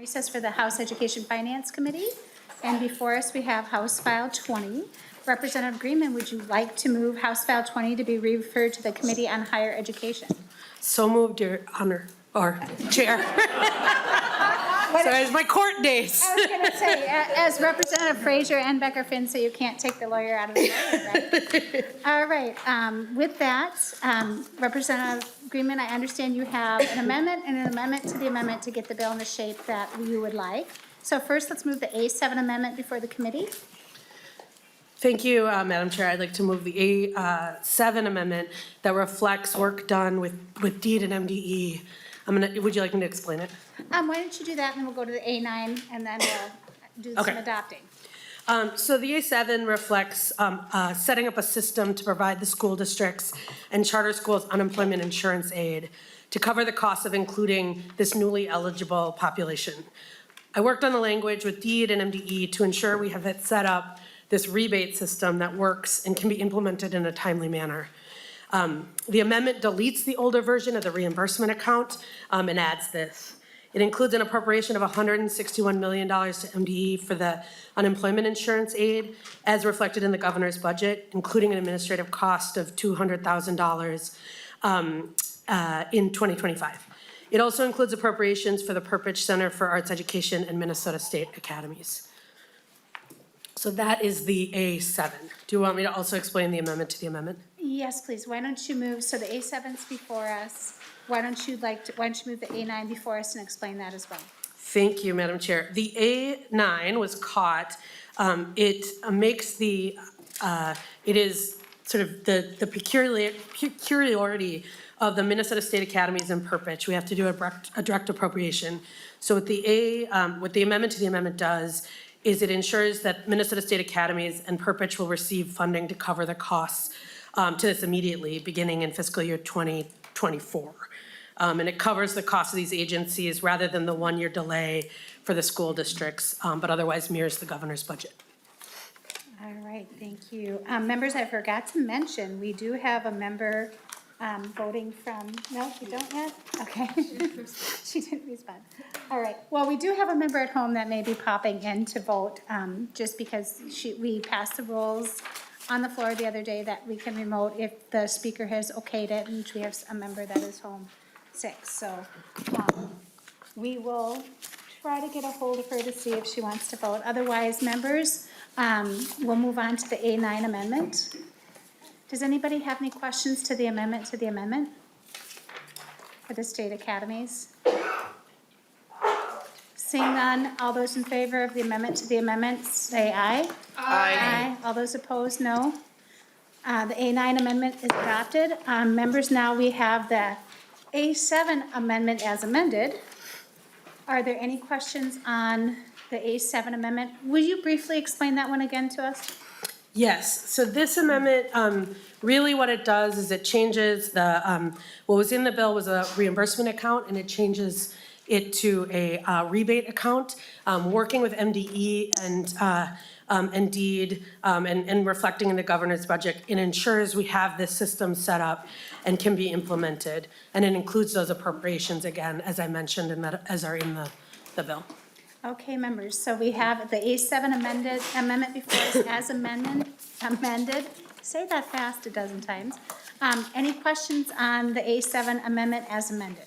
Recess for the House Education Finance Committee. And before us, we have House File 20. Representative Greenman, would you like to move House File 20 to be referred to the Committee on Higher Education? So moved, Your Honor, or Chair. Sorry, it's my court days. I was going to say, as Representative Frazier and Becker Finn say, you can't take the lawyer out of the lawyer, right? All right. With that, Representative Greenman, I understand you have an amendment and an amendment to the amendment to get the bill in the shape that you would like. So first, let's move the A7 amendment before the committee. Thank you, Madam Chair. I'd like to move the A7 amendment that reflects work done with DEED and MDE. Would you like me to explain it? Why don't you do that, and then we'll go to the A9, and then we'll do some adopting. So the A7 reflects setting up a system to provide the school districts and charter schools unemployment insurance aid to cover the cost of including this newly eligible population. I worked on the language with DEED and MDE to ensure we have it set up this rebate system that works and can be implemented in a timely manner. The amendment deletes the older version of the reimbursement account and adds this. It includes an appropriation of $161 million to MDE for the unemployment insurance aid as reflected in the governor's budget, including an administrative cost of $200,000 in 2025. It also includes appropriations for the Perpich Center for Arts Education and Minnesota State Academies. So that is the A7. Do you want me to also explain the amendment to the amendment? Yes, please. Why don't you move, so the A7's before us. Why don't you move the A9 before us and explain that as well? Thank you, Madam Chair. The A9 was caught. It makes the, it is sort of the peculiarity of the Minnesota State Academies and Perpich. We have to do a direct appropriation. So what the amendment to the amendment does is it ensures that Minnesota State Academies and Perpich will receive funding to cover the costs to this immediately, beginning in fiscal year 2024. And it covers the cost of these agencies rather than the one-year delay for the school districts, but otherwise mirrors the governor's budget. All right, thank you. Members, I forgot to mention, we do have a member voting from, no, you don't yet? Okay. She didn't respond. All right. Well, we do have a member at home that may be popping in to vote just because we passed the rules on the floor the other day that we can remote if the speaker has okayed it, and we have a member that is home sick. So we will try to get a hold of her to see if she wants to vote. Otherwise, members, we'll move on to the A9 amendment. Does anybody have any questions to the amendment for the state academies? Seeing none, all those in favor of the amendment to the amendment say aye. Aye. All those opposed, no. The A9 amendment is adopted. Members, now we have the A7 amendment as amended. Are there any questions on the A7 amendment? Will you briefly explain that one again to us? Yes, so this amendment, really what it does is it changes the, what was in the bill was a reimbursement account, and it changes it to a rebate account. Working with MDE and DEED and reflecting in the governor's budget, it ensures we have this system set up and can be implemented. And it includes those appropriations again, as I mentioned, and that as are in the bill. Okay, members, so we have the A7 amendment before us as amended. Say that fast a dozen times. Any questions on the A7 amendment as amended?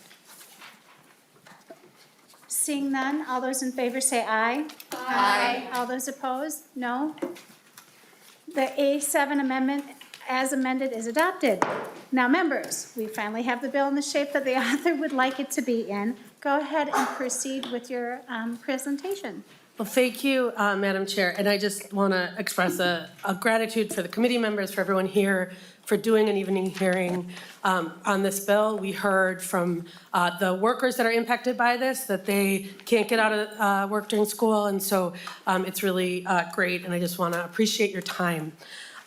Seeing none, all those in favor say aye. Aye. All those opposed, no. The A7 amendment as amended is adopted. Now, members, we finally have the bill in the shape that the author would like it to be in. Go ahead and proceed with your presentation. Well, thank you, Madam Chair. And I just want to express a gratitude for the committee members, for everyone here, for doing an evening hearing on this bill. We heard from the workers that are impacted by this that they can't get out of work during school. And so it's really great. And I just want to appreciate your time.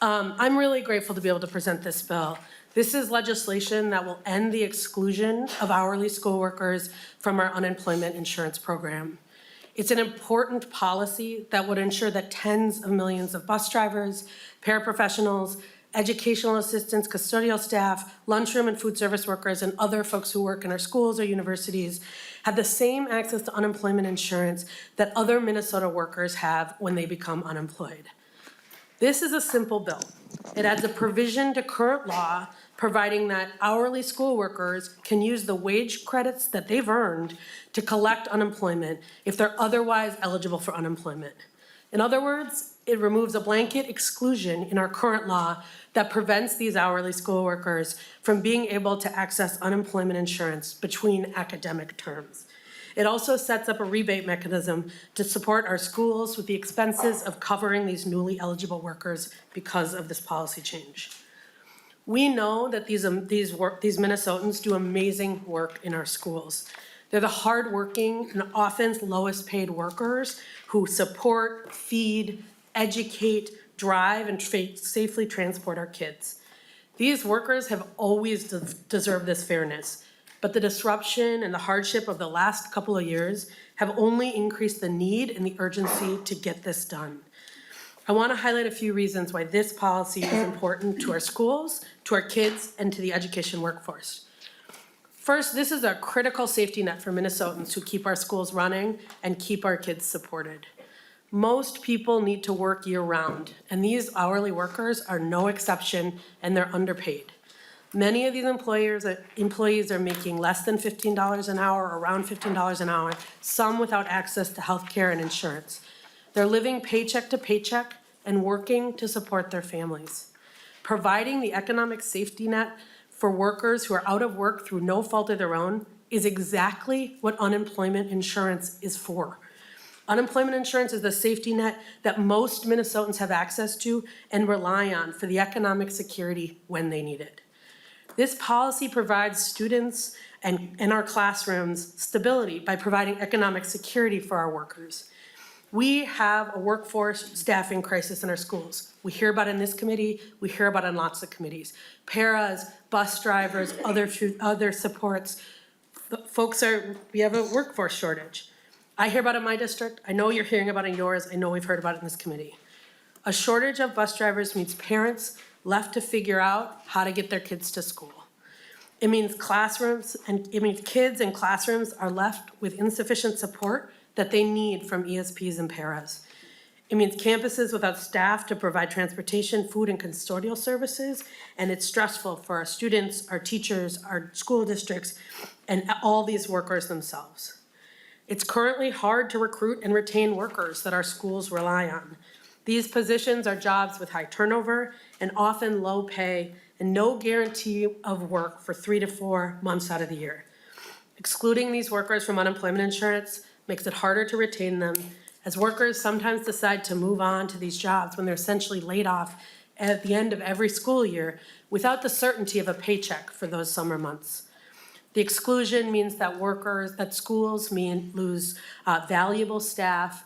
I'm really grateful to be able to present this bill. This is legislation that will end the exclusion of hourly school workers from our unemployment insurance program. It's an important policy that would ensure that tens of millions of bus drivers, paraprofessionals, educational assistants, custodial staff, lunchroom and food service workers, and other folks who work in our schools or universities have the same access to unemployment insurance that other Minnesota workers have when they become unemployed. This is a simple bill. It adds a provision to current law providing that hourly school workers can use the wage credits that they've earned to collect unemployment if they're otherwise eligible for unemployment. In other words, it removes a blanket exclusion in our current law that prevents these hourly school workers from being able to access unemployment insurance between academic terms. It also sets up a rebate mechanism to support our schools with the expenses of covering these newly eligible workers because of this policy change. We know that these Minnesotans do amazing work in our schools. They're the hardworking and often lowest paid workers who support, feed, educate, drive, and safely transport our kids. These workers have always deserved this fairness, but the disruption and the hardship of the last couple of years have only increased the need and the urgency to get this done. I want to highlight a few reasons why this policy is important to our schools, to our kids, and to the education workforce. First, this is a critical safety net for Minnesotans who keep our schools running and keep our kids supported. Most people need to work year-round, and these hourly workers are no exception, and they're underpaid. Many of these employees are making less than $15 an hour, or around $15 an hour, some without access to health care and insurance. They're living paycheck to paycheck and working to support their families. Providing the economic safety net for workers who are out of work through no fault of their own is exactly what unemployment insurance is for. Unemployment insurance is the safety net that most Minnesotans have access to and rely on for the economic security when they need it. This policy provides students and in our classrooms stability by providing economic security for our workers. We have a workforce staffing crisis in our schools. We hear about it in this committee, we hear about it in lots of committees. Paras, bus drivers, other supports. We have a workforce shortage. I hear about it in my district, I know you're hearing about it in yours, I know we've heard about it in this committee. A shortage of bus drivers means parents left to figure out how to get their kids to school. It means kids and classrooms are left with insufficient support that they need from ESPs and paras. It means campuses without staff to provide transportation, food, and custodial services, and it's stressful for our students, our teachers, our school districts, and all these workers themselves. It's currently hard to recruit and retain workers that our schools rely on. These positions are jobs with high turnover and often low pay and no guarantee of work for 3 to 4 months out of the year. Excluding these workers from unemployment insurance makes it harder to retain them, as workers sometimes decide to move on to these jobs when they're essentially laid off at the end of every school year without the certainty of a paycheck for those summer months. The exclusion means that schools lose valuable staff,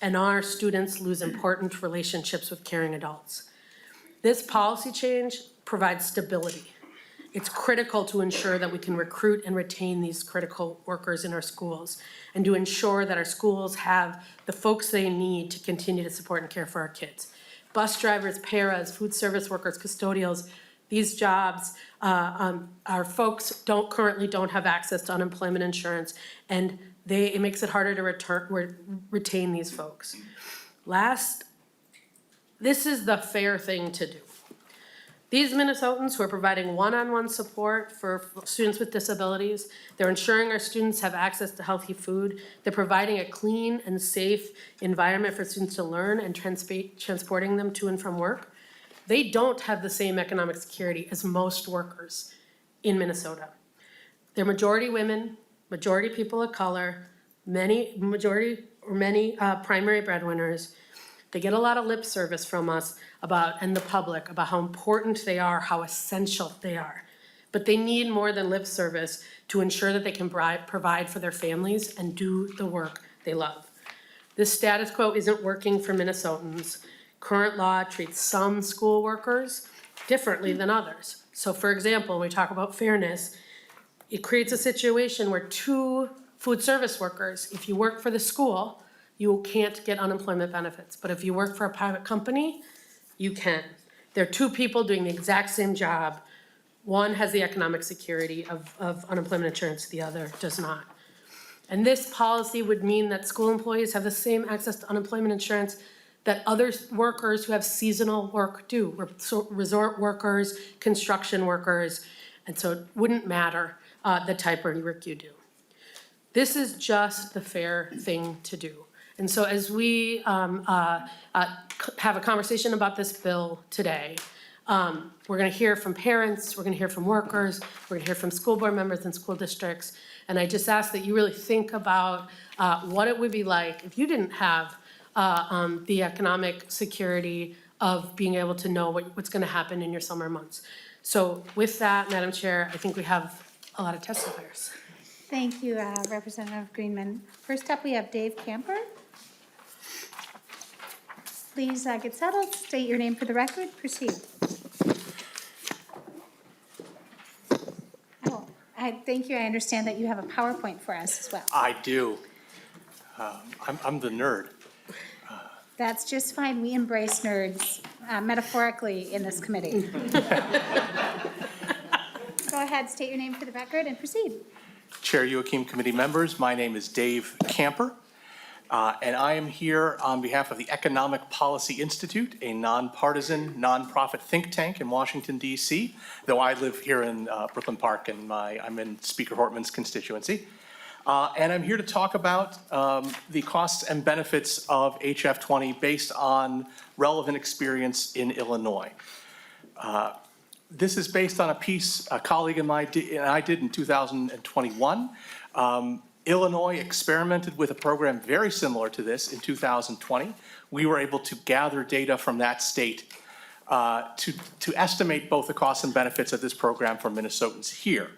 and our students lose important relationships with caring adults. This policy change provides stability. It's critical to ensure that we can recruit and retain these critical workers in our schools and to ensure that our schools have the folks they need to continue to support and care for our kids. Bus drivers, paras, food service workers, custodials, these jobs, our folks currently don't have access to unemployment insurance, and it makes it harder to retain these folks. Last, this is the fair thing to do. These Minnesotans who are providing one-on-one support for students with disabilities, they're ensuring our students have access to healthy food, they're providing a clean and safe environment for students to learn and transporting them to and from work. They don't have the same economic security as most workers in Minnesota. They're majority women, majority people of color, many primary breadwinners. They get a lot of lip service from us and the public about how important they are, how essential they are. But they need more than lip service to ensure that they can provide for their families and do the work they love. This status quo isn't working for Minnesotans. Current law treats some school workers differently than others. So for example, when we talk about fairness, it creates a situation where 2 food service workers, if you work for the school, you can't get unemployment benefits. But if you work for a private company, you can. There are 2 people doing the exact same job. One has the economic security of unemployment insurance, the other does not. And this policy would mean that school employees have the same access to unemployment insurance that other workers who have seasonal work do, resort workers, construction workers, and so it wouldn't matter the type of work you do. This is just the fair thing to do. And so as we have a conversation about this bill today, we're gonna hear from parents, we're gonna hear from workers, we're gonna hear from school board members and school districts. And I just ask that you really think about what it would be like if you didn't have the economic security of being able to know what's gonna happen in your summer months. So with that, Madam Chair, I think we have a lot of testifiers. Thank you, Representative Greenman. First up, we have Dave Camper. Please get settled, state your name for the record, proceed. Oh, thank you, I understand that you have a PowerPoint for us as well. I do. I'm the nerd. That's just fine, we embrace nerds metaphorically in this committee. Go ahead, state your name for the record and proceed. Chair Joachim, committee members, my name is Dave Camper, and I am here on behalf of the Economic Policy Institute, a nonpartisan, nonprofit think tank in Washington, D.C., though I live here in Brooklyn Park, and I'm in Speaker Hortman's constituency. And I'm here to talk about the costs and benefits of HF 20 based on relevant experience in Illinois. This is based on a piece a colleague and I did in 2021. Illinois experimented with a program very similar to this in 2020. We were able to gather data from that state to estimate both the costs and benefits of this program for Minnesotans here.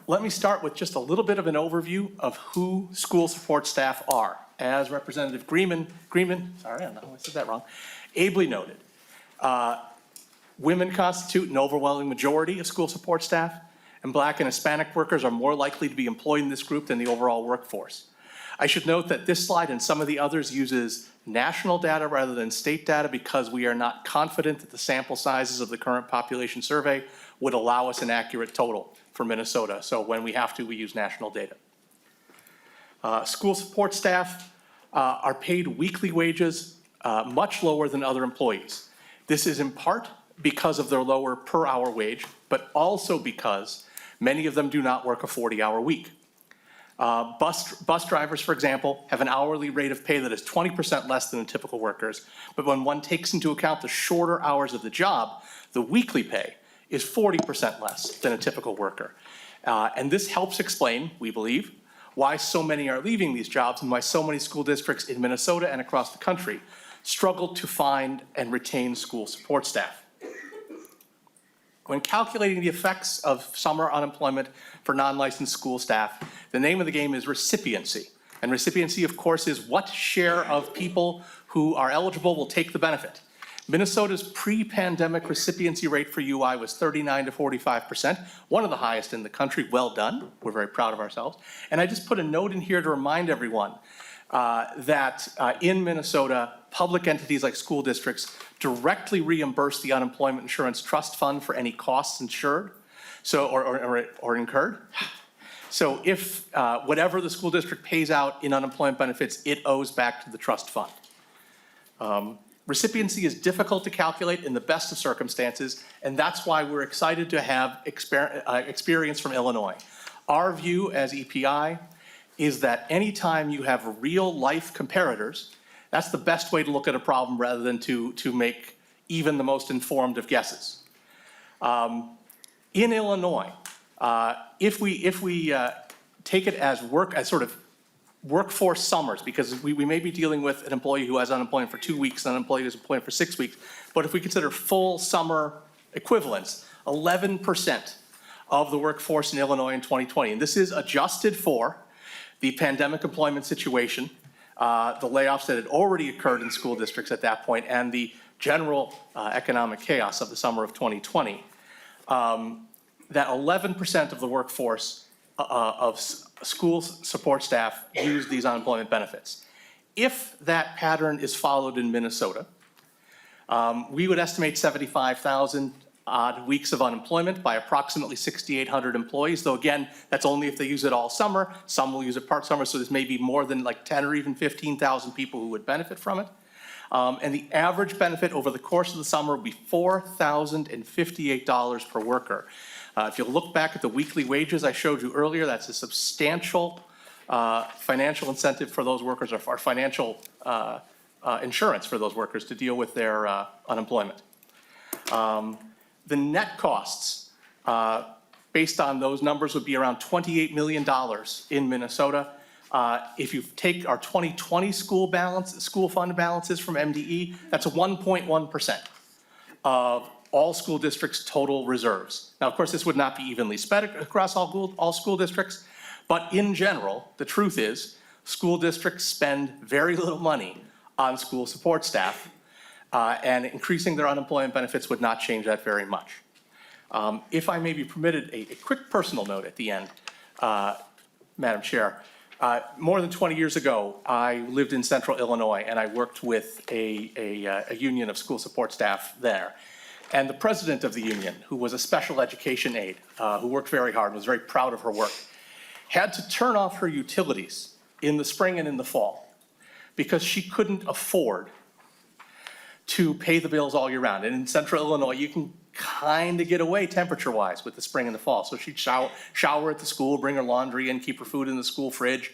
Let me start with just a little bit of an overview of who school support staff are. As Representative Greenman, sorry, I know I said that wrong, ably noted. Women constitute an overwhelming majority of school support staff, and Black and Hispanic workers are more likely to be employed in this group than the overall workforce. I should note that this slide and some of the others uses national data rather than state data because we are not confident that the sample sizes of the current population survey would allow us an accurate total for Minnesota. So when we have to, we use national data. School support staff are paid weekly wages much lower than other employees. This is in part because of their lower per hour wage, but also because many of them do not work a 40-hour week. Bus drivers, for example, have an hourly rate of pay that is 20% less than typical workers, but when one takes into account the shorter hours of the job, the weekly pay is 40% less than a typical worker. And this helps explain, we believe, why so many are leaving these jobs and why so many school districts in Minnesota and across the country struggle to find and retain school support staff. When calculating the effects of summer unemployment for non-licensed school staff, the name of the game is recipiency. And recipiency, of course, is what share of people who are eligible will take the benefit. Minnesota's pre-pandemic recipiency rate for UI was 39 to 45%, one of the highest in the country. Well done. We're very proud of ourselves. And I just put a note in here to remind everyone that in Minnesota, public entities like school districts directly reimburse the unemployment insurance trust fund for any costs insured, or incurred. So if whatever the school district pays out in unemployment benefits, it owes back to the trust fund. Recipiency is difficult to calculate in the best of circumstances, and that's why we're excited to have experience from Illinois. Our view as EPI is that anytime you have real life comparators, that's the best way to look at a problem rather than to make even the most informed of guesses. In Illinois, if we take it as sort of workforce summers, because we may be dealing with an employee who has unemployment for 2 weeks and an employee who's employed for 6 weeks, but if we consider full summer equivalents, 11% of the workforce in Illinois in 2020, and this is adjusted for the pandemic employment situation, the layoffs that had already occurred in school districts at that point, and the general economic chaos of the summer of 2020, that 11% of the workforce of school support staff use these unemployment benefits. If that pattern is followed in Minnesota, we would estimate 75,000 odd weeks of unemployment by approximately 6,800 employees, though again, that's only if they use it all summer. Some will use it part summer, so there's maybe more than like 10 or even 15,000 people who would benefit from it. And the average benefit over the course of the summer will be $4,058 per worker. If you look back at the weekly wages I showed you earlier, that's a substantial financial incentive for those workers, or financial insurance for those workers to deal with their unemployment. The net costs, based on those numbers, would be around $28 million in Minnesota. If you take our 2020 school fund balances from MDE, that's 1.1% of all school districts' total reserves. Now, of course, this would not be evenly spread across all school districts, but in general, the truth is, school districts spend very little money on school support staff, and increasing their unemployment benefits would not change that very much. If I may be permitted a quick personal note at the end, Madam Chair. More than 20 years ago, I lived in central Illinois, and I worked with a union of school support staff there. And the president of the union, who was a special education aide, who worked very hard, was very proud of her work, had to turn off her utilities in the spring and in the fall because she couldn't afford to pay the bills all year round. And in central Illinois, you can kind of get away temperature-wise with the spring and the fall. So she'd shower at the school, bring her laundry in, keep her food in the school fridge,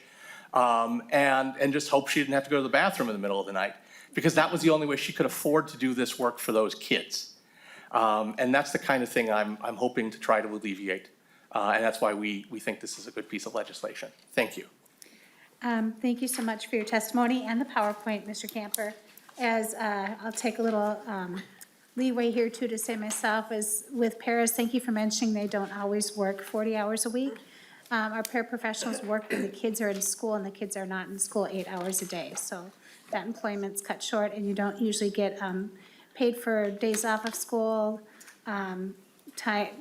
and just hope she didn't have to go to the bathroom in the middle of the night, because that was the only way she could afford to do this work for those kids. And that's the kind of thing I'm hoping to try to alleviate. And that's why we think this is a good piece of legislation. Thank you. Thank you so much for your testimony and the PowerPoint, Mr. Camper. As I'll take a little leeway here too to say myself, as with paras, thank you for mentioning they don't always work 40 hours a week. Our paraprofessionals work when the kids are in school and the kids are not in school 8 hours a day. So that employment's cut short, and you don't usually get paid for days off of school, time,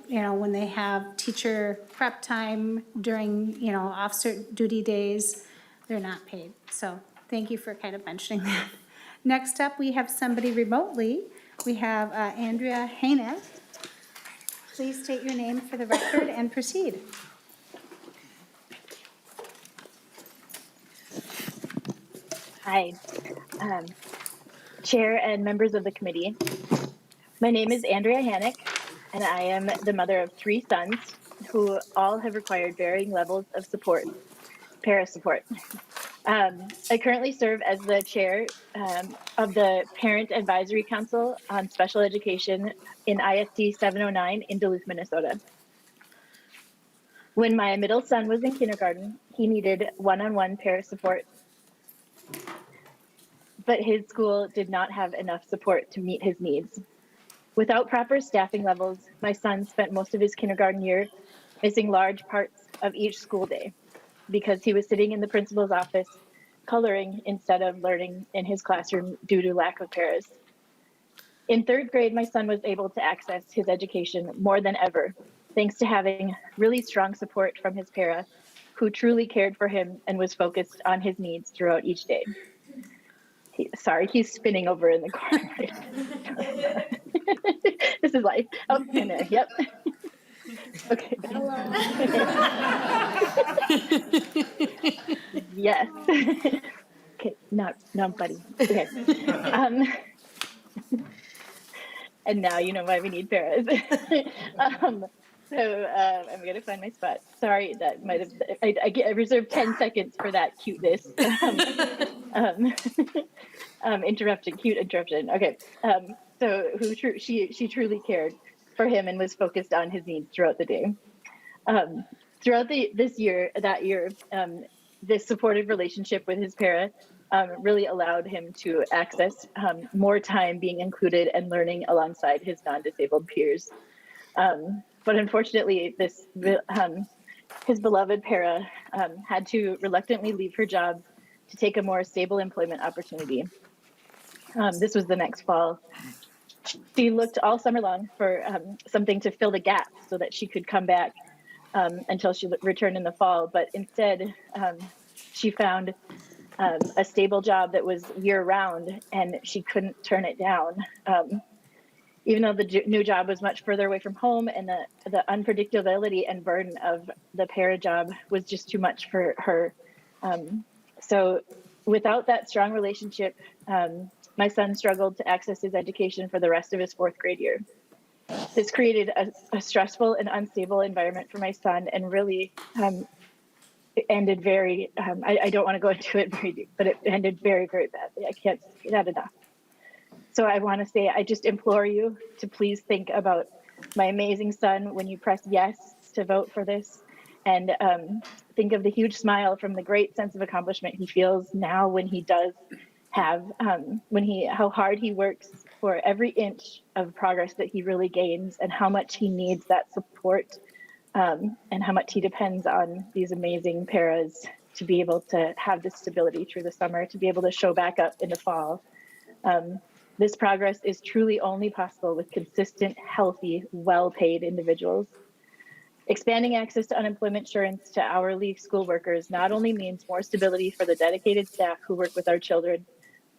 when they have teacher prep time during, officer duty days, they're not paid. So thank you for kind of mentioning that. Next up, we have somebody remotely. We have Andrea Hanek. Please state your name for the record and proceed. Hi, Chair and members of the committee. My name is Andrea Hanek, and I am the mother of 3 sons who all have required varying levels of support, para support. I currently serve as the chair of the Parent Advisory Council on Special Education in ISD 709 in Duluth, Minnesota. When my middle son was in kindergarten, he needed one-on-one para support, but his school did not have enough support to meet his needs. Without proper staffing levels, my son spent most of his kindergarten year missing large parts of each school day because he was sitting in the principal's office coloring instead of learning in his classroom due to lack of paras. In 3rd grade, my son was able to access his education more than ever, thanks to having really strong support from his para, who truly cared for him and was focused on his needs throughout each day. He's spinning over in the corner. This is life. Oh, and yep. Okay. Yes. Okay, not buddy. Okay. And now you know why we need paras. So I'm gonna find my spot. Sorry, that might have. I reserved 10 seconds for that cuteness. Cute interruption. Okay. So she truly cared for him and was focused on his needs throughout the day. Throughout this year, this supportive relationship with his para really allowed him to access more time being included and learning alongside his non-disabled peers. But unfortunately, his beloved para had to reluctantly leave her job to take a more stable employment opportunity. This was the next fall. She looked all summer long for something to fill the gap so that she could come back until she returned in the fall. But instead, she found a stable job that was year round, and she couldn't turn it down. even though the new job was much further away from home, and the unpredictability and burden of the para job was just too much for her. So without that strong relationship, my son struggled to access his education for the rest of his 4th grade year. This created a stressful and unstable environment for my son, and really it ended very, I don't want to go into it very deep, but it ended very, very badly. I can't say that enough. So I want to say, I just implore you to please think about my amazing son when you press yes to vote for this, and think of the huge smile from the great sense of accomplishment he feels now when he does have, how hard he works for every inch of progress that he really gains, and how much he needs that support, and how much he depends on these amazing paras to be able to have this stability through the summer, to be able to show back up in the fall. This progress is truly only possible with consistent, healthy, well-paid individuals. Expanding access to unemployment insurance to hourly school workers not only means more stability for the dedicated staff who work with our children,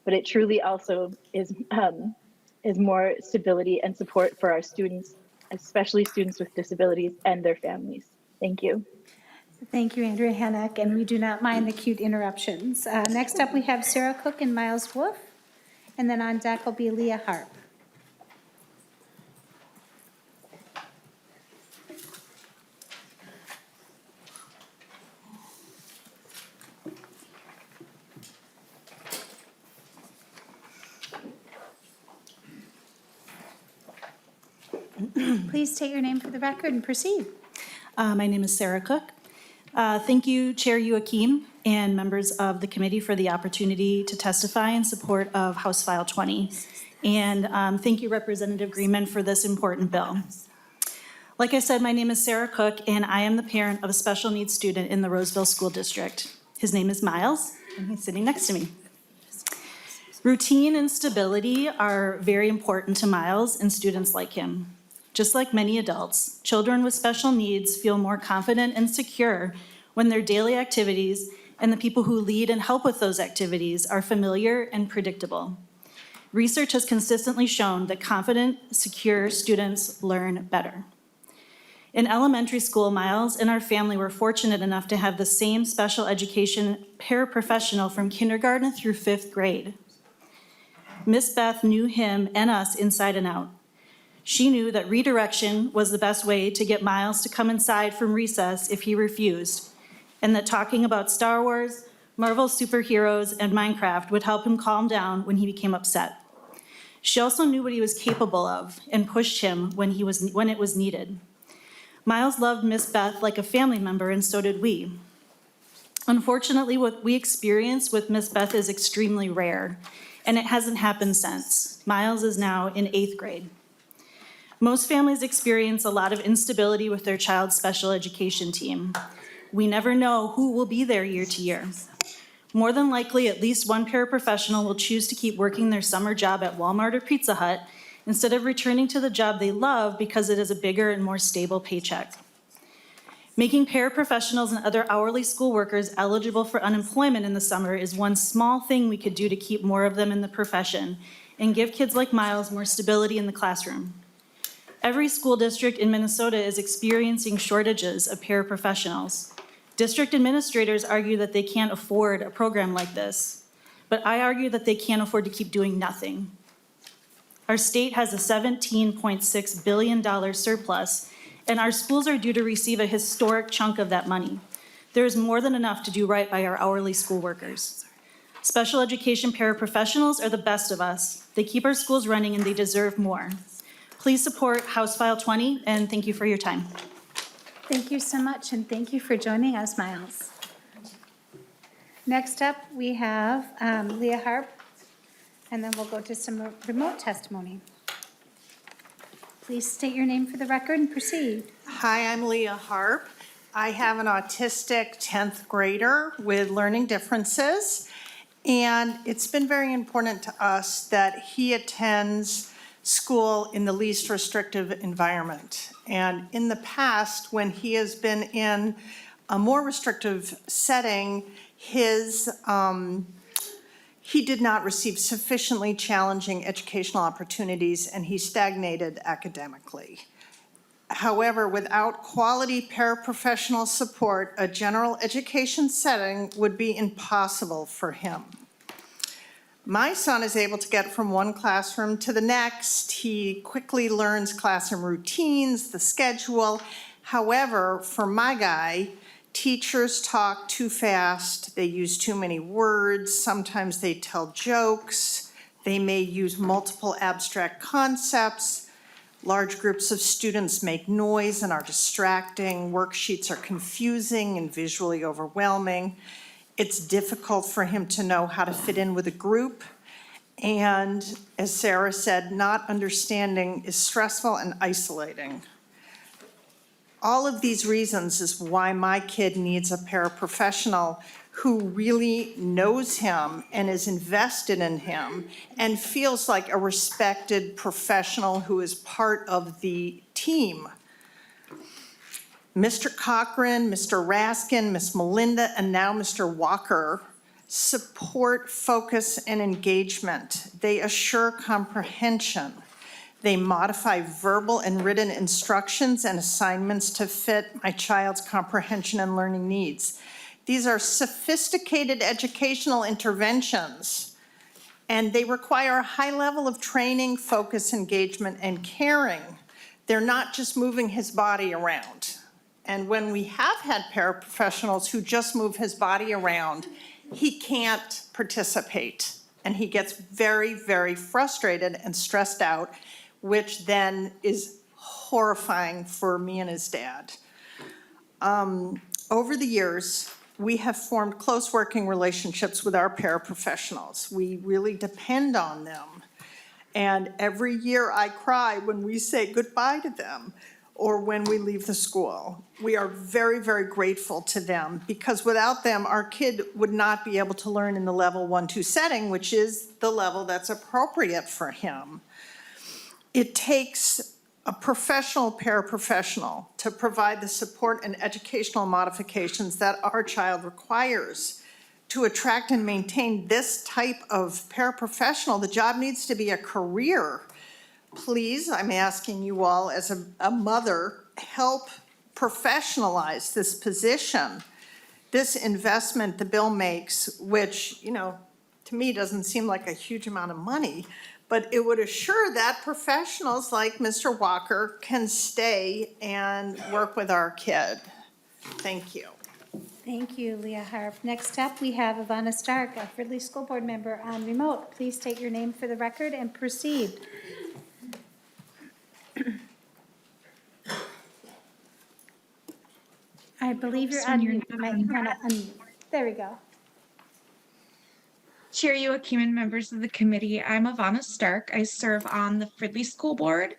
but it truly also is more stability and support for our students, especially students with disabilities and their families. Thank you. Thank you, Andrea Hennick, and we do not mind the cute interruptions. Next up, we have Sarah Cook and Miles Wolf, and then on deck will be Leah Harp. Please state your name for the record and proceed. My name is Sarah Cook. Thank you, Chair Joachim, and members of the committee for the opportunity to testify in support of House File 20. And thank you, Representative Greenman, for this important bill. Like I said, my name is Sarah Cook, and I am the parent of a special needs student in the Roseville School District. His name is Miles, and he's sitting next to me. Routine and stability are very important to Miles and students like him. Just like many adults, children with special needs feel more confident and secure when their daily activities and the people who lead and help with those activities are familiar and predictable. Research has consistently shown that confident, secure students learn better. In elementary school, Miles and our family were fortunate enough to have the same special education paraprofessional from kindergarten through 5th grade. Miss Beth knew him and us inside and out. She knew that redirection was the best way to get Miles to come inside from recess if he refused, and that talking about Star Wars, Marvel superheroes, and Minecraft would help him calm down when he became upset. She also knew what he was capable of and pushed him when it was needed. Miles loved Miss Beth like a family member, and so did we. Unfortunately, what we experienced with Miss Beth is extremely rare, and it hasn't happened since. Miles is now in 8th grade. Most families experience a lot of instability with their child's special education team. We never know who will be there year to year. More than likely, at least one paraprofessional will choose to keep working their summer job at Walmart or Pizza Hut instead of returning to the job they love because it is a bigger and more stable paycheck. Making paraprofessionals and other hourly school workers eligible for unemployment in the summer is one small thing we could do to keep more of them in the profession and give kids like Miles more stability in the classroom. Every school district in Minnesota is experiencing shortages of paraprofessionals. District administrators argue that they can't afford a program like this, but I argue that they can't afford to keep doing nothing. Our state has a $17.6 billion surplus, and our schools are due to receive a historic chunk of that money. There is more than enough to do right by our hourly school workers. Special education paraprofessionals are the best of us. They keep our schools running and they deserve more. Please support House File 20, and thank you for your time. Thank you so much, and thank you for joining us, Miles. Next up, we have Leah Harp, and then we'll go to some remote testimony. Please state your name for the record and proceed. Hi, I'm Leah Harp. I have an autistic 10th grader with learning differences, and it's been very important to us that he attends school in the least restrictive environment. And in the past, when he has been in a more restrictive setting, his he did not receive sufficiently challenging educational opportunities and he stagnated academically. However, without quality paraprofessional support, a general education setting would be impossible for him. My son is able to get from one classroom to the next. He quickly learns classroom routines, the schedule. However, for my guy, teachers talk too fast, they use too many words, sometimes they tell jokes, they may use multiple abstract concepts, large groups of students make noise and are distracting, worksheets are confusing and visually overwhelming. It's difficult for him to know how to fit in with a group. And as Sarah said, not understanding is stressful and isolating. All of these reasons is why my kid needs a paraprofessional who really knows him and is invested in him and feels like a respected professional who is part of the team. Mr. Cochran, Mr. Raskin, Ms. Melinda, and now Mr. Walker support focus and engagement. They assure comprehension. They modify verbal and written instructions and assignments to fit my child's comprehension and learning needs. These are sophisticated educational interventions, and they require a high level of training, focus, engagement, and caring. They're not just moving his body around. And when we have had paraprofessionals who just move his body around, he can't participate. And he gets very, very frustrated and stressed out, which then is horrifying for me and his dad. Over the years, we have formed close working relationships with our paraprofessionals. We really depend on them. And every year I cry when we say goodbye to them or when we leave the school. We are very, very grateful to them because without them, our kid would not be able to learn in the level 1-2 setting, which is the level that's appropriate for him. It takes a professional paraprofessional to provide the support and educational modifications that our child requires. To attract and maintain this type of paraprofessional, the job needs to be a career. Please, I'm asking you all as a mother, help professionalize this position. This investment the bill makes, which, to me doesn't seem like a huge amount of money, but it would assure that professionals like Mr. Walker can stay and work with our kid. Thank you. Thank you, Leah Harp. Next up, we have Ivana Stark, a Fridley School Board member on remote. Please state your name for the record and proceed. I believe you're on mute. You might want to unmute. There we go. Chair Joachim and members of the committee, I'm Ivana Stark. I serve on the Fridley School Board,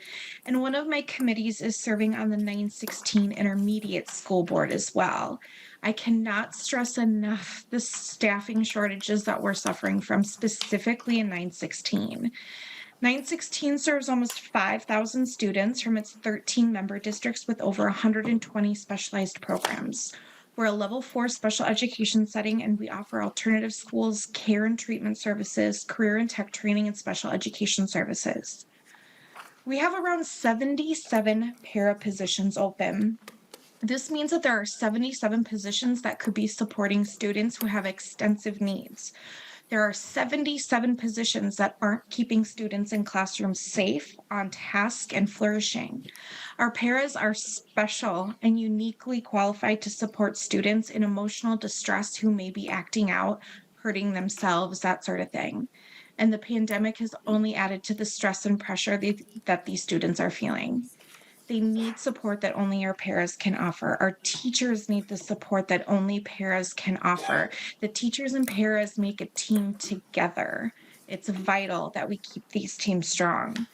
and one of my committees is serving on the 916 Intermediate School Board as well. I cannot stress enough the staffing shortages that we're suffering from, specifically in 916. 916 serves almost 5,000 students from its 13 member districts with over 120 specialized programs. We're a level 4 special education setting, and we offer alternative schools, care and treatment services, career and tech training, and special education services. We have around 77 para positions open. This means that there are 77 positions that could be supporting students who have extensive needs. There are 77 positions that aren't keeping students in classrooms safe, on task, and flourishing. Our paras are special and uniquely qualified to support students in emotional distress who may be acting out, hurting themselves, that sort of thing. And the pandemic has only added to the stress and pressure that these students are feeling. They need support that only our paras can offer. Our teachers need the support that only paras can offer. The teachers and paras make a team together. It's vital that we keep these teams strong.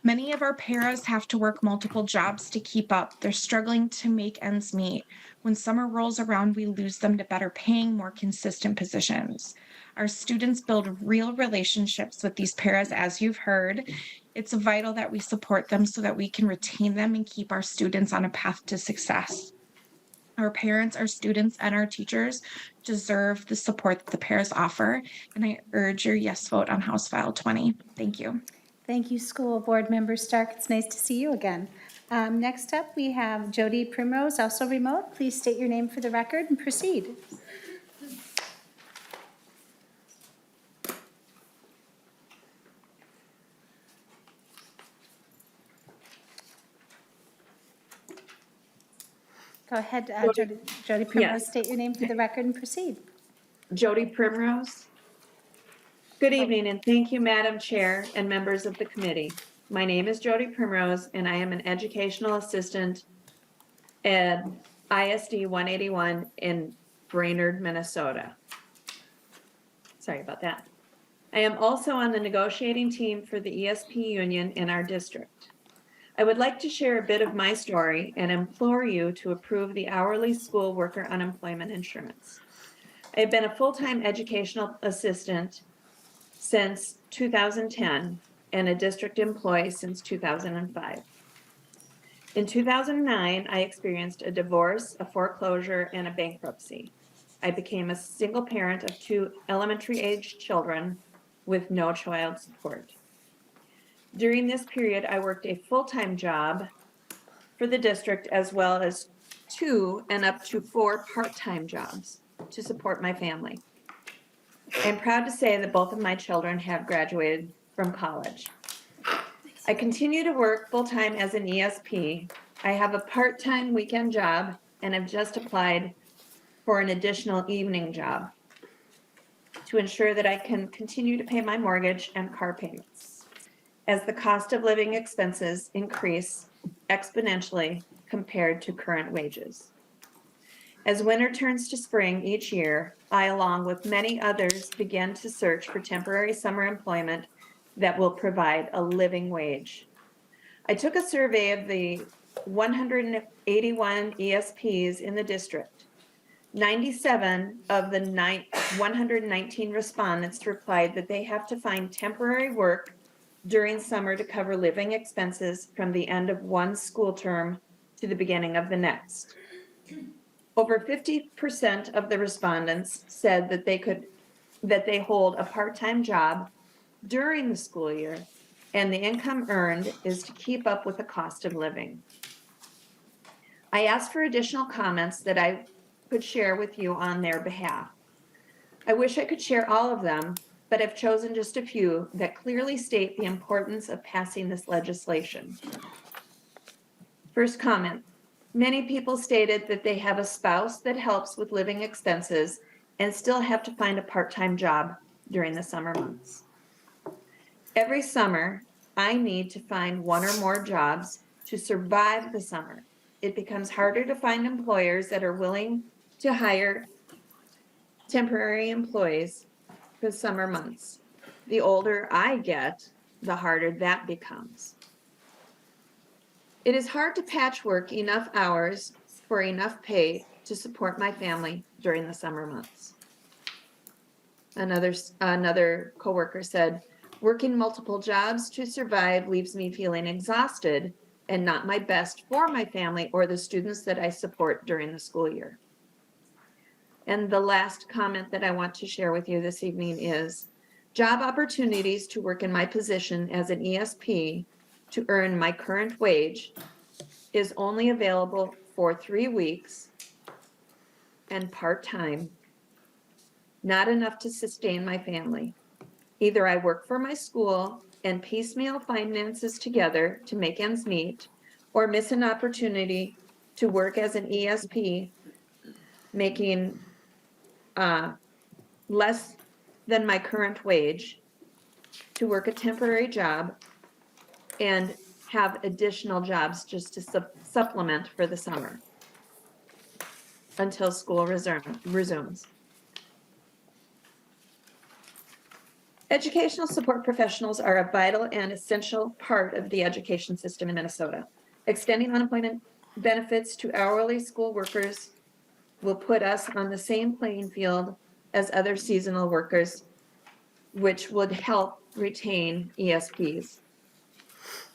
Many of our paras have to work multiple jobs to keep up. They're struggling to make ends meet. When summer rolls around, we lose them to better paying, more consistent positions. Our students build real relationships with these paras, as you've heard. It's vital that we support them so that we can retain them and keep our students on a path to success. Our parents, our students, and our teachers deserve the support that the pairs offer, and I urge your yes vote on House File 20. Thank you. Thank you, School Board Member Stark. It's nice to see you again. Next up, we have Jody Primrose, also remote. Please state your name for the record and proceed. Go ahead, Jody Primrose, Yes. state your name for the record and proceed. Jody Primrose. Good evening, and thank you, Madam Chair and members of the committee. My name is Jody Primrose, and I am an educational assistant at ISD 181 in Brainerd, Minnesota. Sorry about that. I am also on the negotiating team for the ESP union in our district. I would like to share a bit of my story and implore you to approve the hourly school worker unemployment insurance. I have been a full-time educational assistant since 2010 and a district employee since 2005. In 2009, I experienced a divorce, a foreclosure, and a bankruptcy. I became a single parent of 2 elementary-age children with no child support. During this period, I worked a full-time job for the district as well as 2 and up to 4 part-time jobs to support my family. I'm proud to say that both of my children have graduated from college. I continue to work full-time as an ESP. I have a part-time weekend job and have just applied for an additional evening job to ensure that I can continue to pay my mortgage and car payments as the cost of living expenses increase exponentially compared to current wages. As winter turns to spring each year, I, along with many others, begin to search for temporary summer employment that will provide a living wage. I took a survey of the 181 ESPs in the district. 97 of the 119 respondents replied that they have to find temporary work during summer to cover living expenses from the end of one school term to the beginning of the next. Over 50% of the respondents said that they hold a part-time job during the school year, and the income earned is to keep up with the cost of living. I asked for additional comments that I could share with you on their behalf. I wish I could share all of them, but I've chosen just a few that clearly state the importance of passing this legislation. First comment, many people stated that they have a spouse that helps with living expenses and still have to find a part-time job during the summer months. Every summer, I need to find 1 or more jobs to survive the summer. It becomes harder to find employers that are willing to hire temporary employees for the summer months. The older I get, the harder that becomes. It is hard to patchwork enough hours for enough pay to support my family during the summer months. Another coworker said, working multiple jobs to survive leaves me feeling exhausted and not my best for my family or the students that I support during the school year. And the last comment that I want to share with you this evening is job opportunities to work in my position as an ESP to earn my current wage is only available for 3 weeks and part-time, not enough to sustain my family. Either I work for my school and piecemeal finances together to make ends meet, or miss an opportunity to work as an ESP making less than my current wage to work a temporary job and have additional jobs just to supplement for the summer until school resumes. Educational support professionals are a vital and essential part of the education system in Minnesota. Extending unemployment benefits to hourly school workers will put us on the same playing field as other seasonal workers, which would help retain ESPs.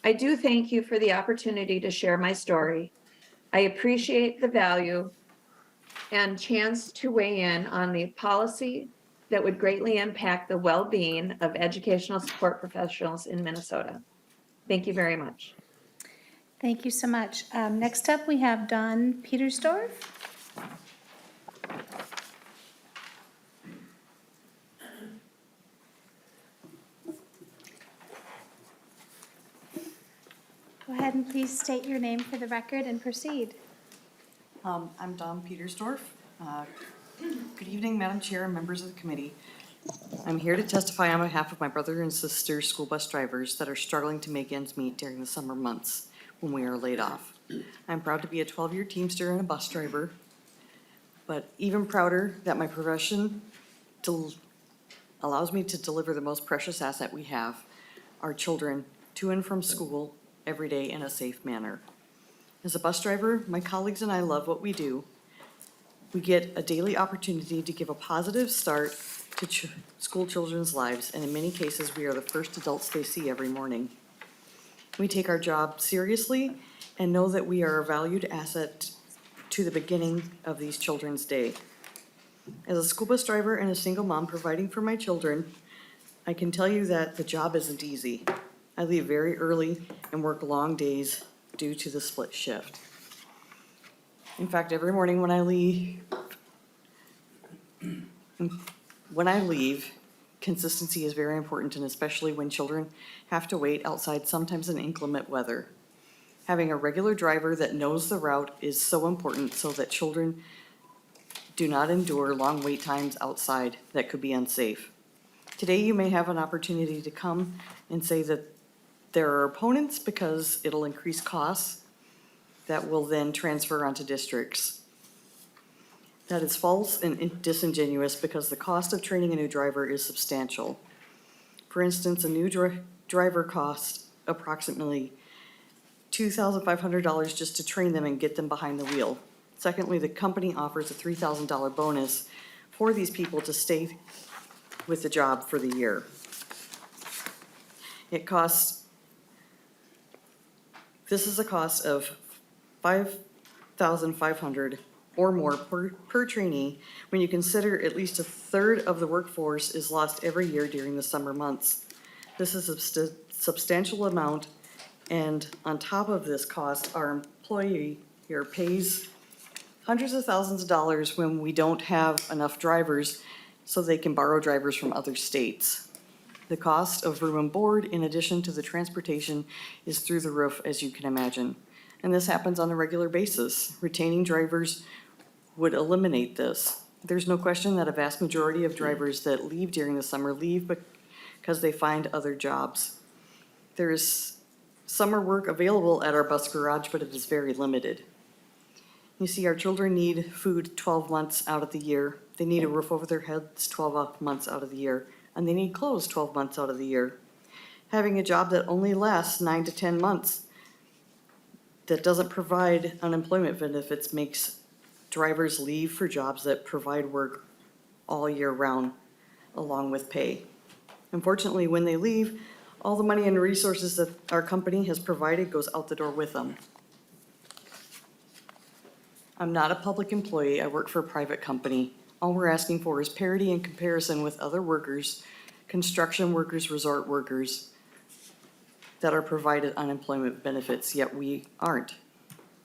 I do thank you for the opportunity to share my story. I appreciate the value and chance to weigh in on the policy that would greatly impact the well-being of educational support professionals in Minnesota. Thank you very much. Thank you so much. Next up, we have Dawn Petersdorf. Go ahead and please state your name for the record and proceed. I'm Dawn Petersdorf. Good evening, Madam Chair and members of the committee. I'm here to testify on behalf of my brother and sister school bus drivers that are struggling to make ends meet during the summer months when we are laid off. I'm proud to be a 12-year Teamster and a bus driver, but even prouder that my profession allows me to deliver the most precious asset we have, our children, to and from school every day in a safe manner. As a bus driver, my colleagues and I love what we do. We get a daily opportunity to give a positive start to school children's lives, and in many cases, we are the first adults they see every morning. We take our job seriously and know that we are a valued asset to the beginning of these children's day. As a school bus driver and a single mom providing for my children, I can tell you that the job isn't easy. I leave very early and work long days due to the split shift. In fact, every morning when I leave, consistency is very important, and especially when children have to wait outside, sometimes in inclement weather. Having a regular driver that knows the route is so important so that children do not endure long wait times outside that could be unsafe. Today, you may have an opportunity to come and say that there are opponents because it'll increase costs that will then transfer onto districts. That is false and disingenuous because the cost of training a new driver is substantial. For instance, a new driver costs approximately $2,500 just to train them and get them behind the wheel. Secondly, the company offers a $3,000 bonus for these people to stay with the job for the year. This is a cost of $5,500 or more per trainee when you consider at least a third of the workforce is lost every year during the summer months. This is a substantial amount, and on top of this cost, our employer pays hundreds of thousands of dollars when we don't have enough drivers so they can borrow drivers from other states. The cost of room and board, in addition to the transportation, is through the roof, as you can imagine. And this happens on a regular basis. Retaining drivers would eliminate this. There's no question that a vast majority of drivers that leave during the summer leave because they find other jobs. There is summer work available at our bus garage, but it is very limited. You see, our children need food 12 months out of the year. They need a roof over their heads 12 months out of the year. And they need clothes 12 months out of the year. Having a job that only lasts 9 to 10 months, that doesn't provide unemployment benefits, makes drivers leave for jobs that provide work all year round, along with pay. Unfortunately, when they leave, all the money and resources that our company has provided goes out the door with them. I'm not a public employee, I work for a private company. All we're asking for is parity and comparison with other workers, construction workers, resort workers that are provided unemployment benefits, yet we aren't.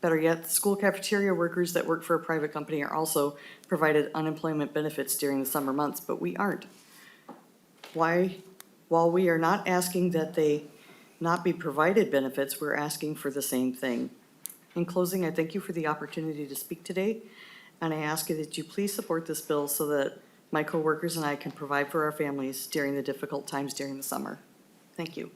Better yet, school cafeteria workers that work for a private company are also provided unemployment benefits during the summer months, but we aren't. Why? While we are not asking that they not be provided benefits, we're asking for the same thing. In closing, I thank you for the opportunity to speak today. And I ask you that you please support this bill so that my coworkers and I can provide for our families during the difficult times during the summer. Thank you.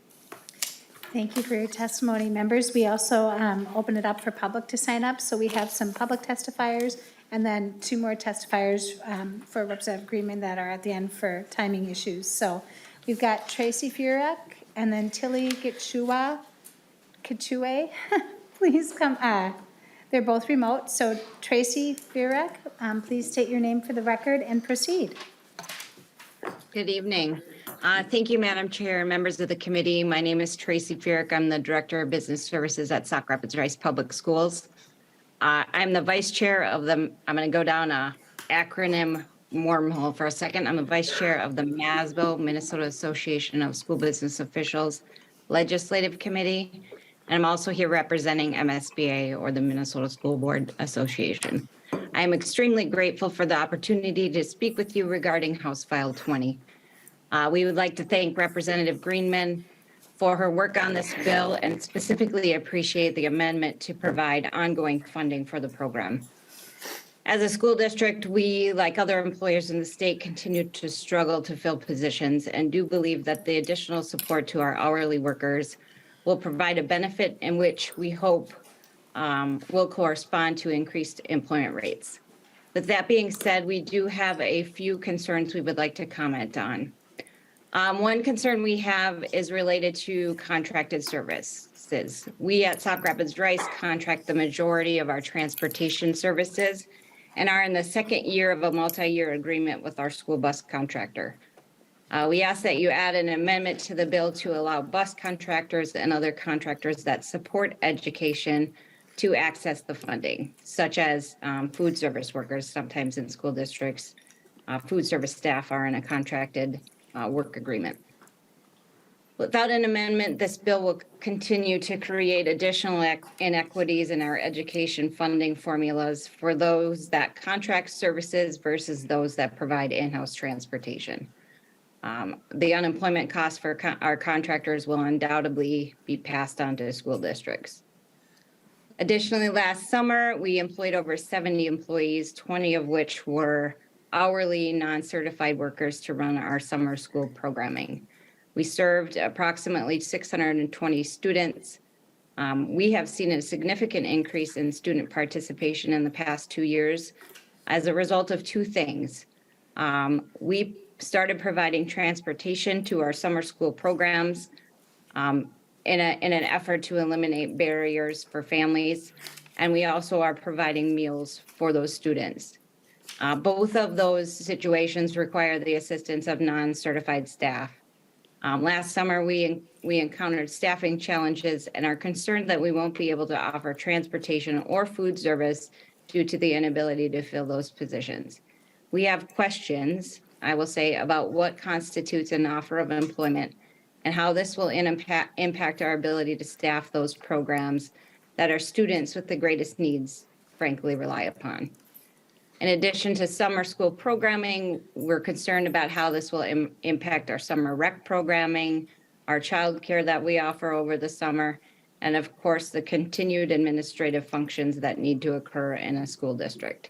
Thank you for your testimony. Members, we also open it up for public to sign up. So we have some public testifiers and then 2 more testifiers for Representative Greenman that are at the end for timing issues. So we've got Tracy Furek and then Tilly Kachue. Please come. They're both remote, so Tracy Furek, please state your name for the record and proceed. Good evening. Thank you, Madam Chair, members of the committee. My name is Tracy Furek. I'm the Director of Business Services at Sauk Rapids Rice Public Schools. I'm the vice chair of the, I'm going to go down a acronym wormhole for a second. I'm the vice chair of the MASBO, Minnesota Association of School Business Officials Legislative Committee. And I'm also here representing MSBA, or the Minnesota School Board Association. I am extremely grateful for the opportunity to speak with you regarding House File 20. We would like to thank Representative Greenman for her work on this bill and specifically appreciate the amendment to provide ongoing funding for the program. As a school district, we, like other employers in the state, continue to struggle to fill positions and do believe that the additional support to our hourly workers will provide a benefit in which we hope will correspond to increased employment rates. With that being said, we do have a few concerns we would like to comment on. One concern we have is related to contracted services. We at Sauk Rapids Rice contract the majority of our transportation services and are in the second year of a multi-year agreement with our school bus contractor. We ask that you add an amendment to the bill to allow bus contractors and other contractors that support education to access the funding, such as food service workers. Sometimes in school districts, food service staff are in a contracted work agreement. Without an amendment, this bill will continue to create additional inequities in our education funding formulas for those that contract services versus those that provide in-house transportation. The unemployment costs for our contractors will undoubtedly be passed on to school districts. Additionally, last summer, we employed over 70 employees, 20 of which were hourly non-certified workers to run our summer school programming. We served approximately 620 students. We have seen a significant increase in student participation in the past 2 years as a result of two things. We started providing transportation to our summer school programs in an effort to eliminate barriers for families, and we also are providing meals for those students. Both of those situations require the assistance of non-certified staff. Last summer, we encountered staffing challenges and are concerned that we won't be able to offer transportation or food service due to the inability to fill those positions. We have questions, I will say, about what constitutes an offer of employment and how this will impact our ability to staff those programs that our students with the greatest needs, frankly, rely upon. In addition to summer school programming, we're concerned about how this will impact our summer rec programming, our childcare that we offer over the summer, and of course, the continued administrative functions that need to occur in a school district.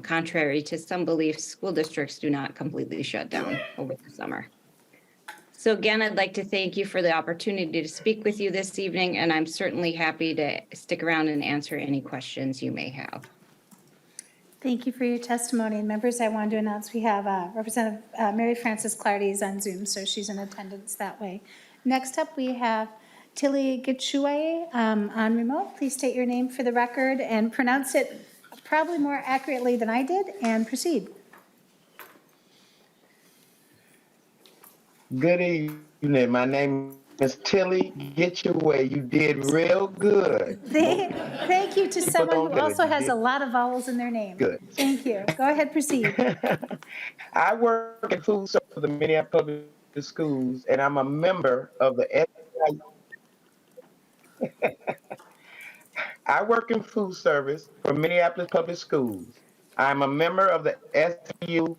Contrary to some beliefs, school districts do not completely shut down over the summer. So again, I'd like to thank you for the opportunity to speak with you this evening, and I'm certainly happy to stick around and answer any questions you may have. Thank you for your testimony. And members, I wanted to announce we have Representative Mary Frances Clardy is on Zoom, so she's in attendance that way. Next up, we have Tilly Gitchue on remote. Please state your name for the record and pronounce it probably more accurately than I did, and proceed. Good evening. My name is Tilly. Get your way. You did real good. Thank you to someone who don't also do it. has a lot of vowels in their name. Good. Thank you. Go ahead, proceed. I work in food service for the Minneapolis Public Schools, and I'm a member of the I work in food service for Minneapolis Public Schools. I'm a member of the SU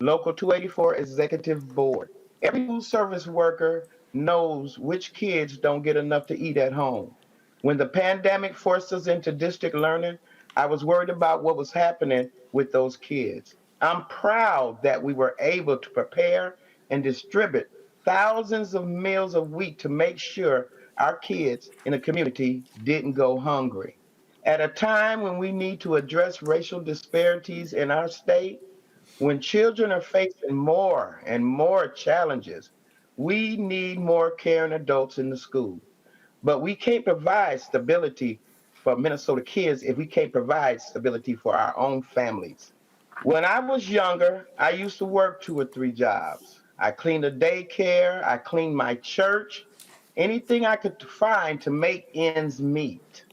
Local 284 Executive Board. Every food service worker knows which kids don't get enough to eat at home. When the pandemic forced us into district learning, I was worried about what was happening with those kids. I'm proud that we were able to prepare and distribute thousands of meals a week to make sure our kids in the community didn't go hungry. At a time when we need to address racial disparities in our state, when children are facing more and more challenges, we need more caring adults in the school. But we can't provide stability for Minnesota kids if we can't provide stability for our own families. When I was younger, I used to work 2 or 3 jobs. I cleaned a daycare, I cleaned my church, anything I could find to make ends meet.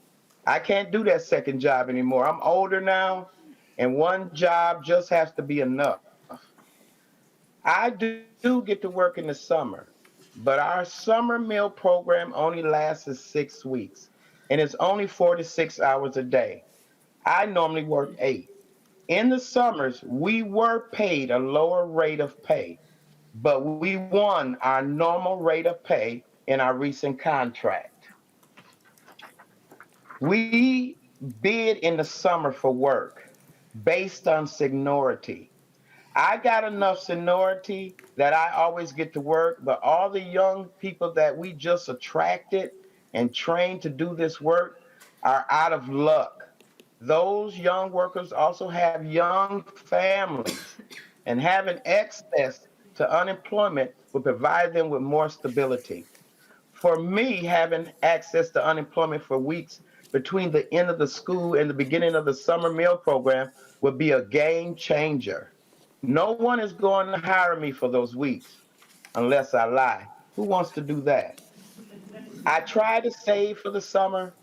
I can't do that second job anymore. I'm older now, and one job just has to be enough. I do get to work in the summer, but our summer meal program only lasts 6 weeks, and it's only 4 to 6 hours a day. I normally work 8. In the summers, we were paid a lower rate of pay, but we won our normal rate of pay in our recent contract. We bid in the summer for work based on seniority. I got enough seniority that I always get to work, but all the young people that we just attracted and trained to do this work are out of luck. Those young workers also have young families, and having access to unemployment will provide them with more stability. For me, having access to unemployment for weeks between the end of the school and the beginning of the summer meal program would be a game changer. No one is going to hire me for those weeks unless I lie. Who wants to do that? I try to save for the summer,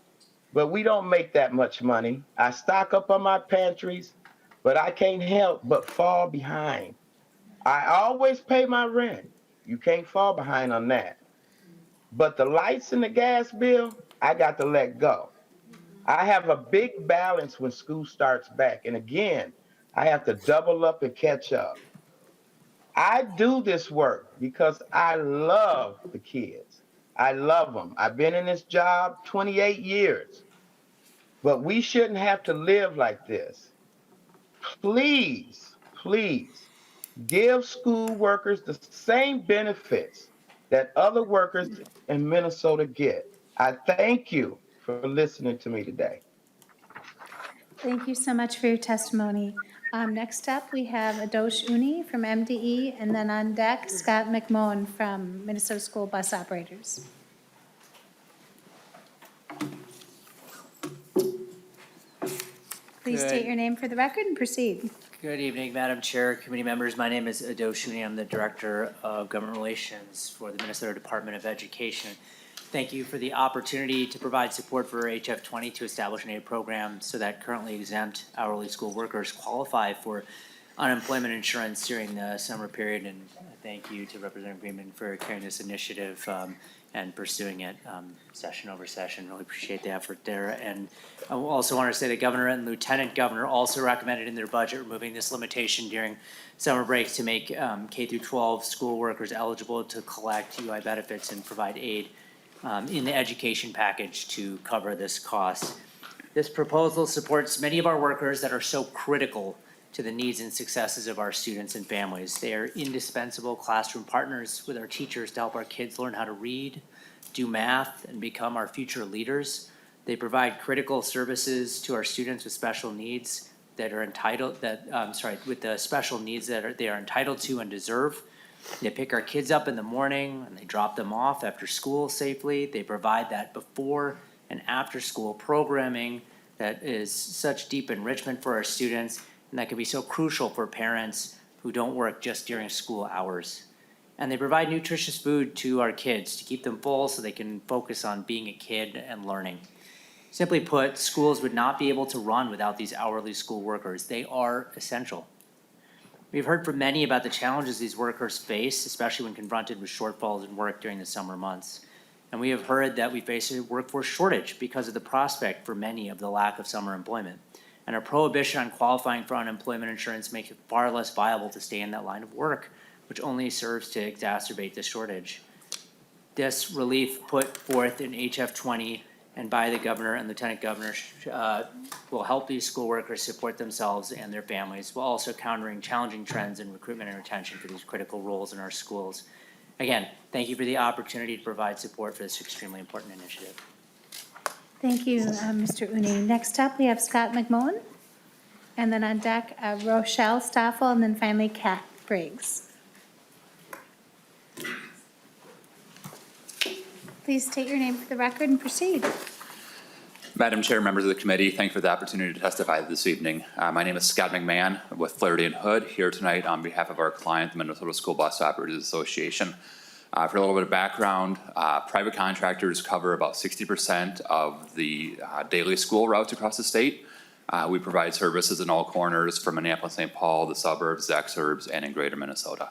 but we don't make that much money. I stock up on my pantries, but I can't help but fall behind. I always pay my rent. You can't fall behind on that. But the lights and the gas bill, I got to let go. I have a big balance when school starts back. And again, I have to double up and catch up. I do this work because I love the kids. I love them. I've been in this job 28 years, but we shouldn't have to live like this. Please, please give school workers the same benefits that other workers in Minnesota get. I thank you for listening to me today. Thank you so much for your testimony. Next up, we have Adosh Uni from MDE, and then on deck, Scott McMohan from Minnesota School Bus Operators. Please state your name for the record and proceed. Good evening, Madam Chair, committee members. My name is Adosh Uni. I'm the Director of Government Relations for the Minnesota Department of Education. Thank you for the opportunity to provide support for HF 20 to establish an aid program so that currently exempt hourly school workers qualify for unemployment insurance during the summer period. And thank you to Representative Greenman for carrying this initiative and pursuing it session over session. Really appreciate the effort there. And I also want to say the governor and lieutenant governor also recommended in their budget removing this limitation during summer breaks to make K through 12 school workers eligible to collect UI benefits and provide aid in the education package to cover this cost. This proposal supports many of our workers that are so critical to the needs and successes of our students and families. They are indispensable classroom partners with our teachers to help our kids learn how to read, do math, and become our future leaders. They provide critical services to our students with special needs that are entitled, with the special needs that they are entitled to and deserve. They pick our kids up in the morning and they drop them off after school safely. They provide that before and after school programming that is such deep enrichment for our students and that can be so crucial for parents who don't work just during school hours. And they provide nutritious food to our kids to keep them full so they can focus on being a kid and learning. Simply put, schools would not be able to run without these hourly school workers. They are essential. We've heard from many about the challenges these workers face, especially when confronted with shortfalls in work during the summer months. And we have heard that we face a workforce shortage because of the prospect for many of the lack of summer employment. And a prohibition on qualifying for unemployment insurance makes it far less viable to stay in that line of work, which only serves to exacerbate the shortage. This relief put forth in HF 20 and by the governor and lieutenant governor will help these school workers support themselves and their families, while also countering challenging trends in recruitment and retention for these critical roles in our schools. Again, thank you for the opportunity to provide support for this extremely important initiative. Thank you, Mr. Uni. Next up, we have Scott McMohan, and then on deck, Rochelle Stoffel, and then finally Kat Briggs. Please state your name for the record and proceed. Madam Chair, members of the committee, thank you for the opportunity to testify this evening. My name is Scott McMahon with Flaherty & Hood, here tonight on behalf of our client, the Minnesota School Bus Operators Association. For a little bit of background, private contractors cover about 60% of the daily school routes across the state. We provide services in all corners from Minneapolis, St. Paul, the suburbs, the exurbs, and in greater Minnesota.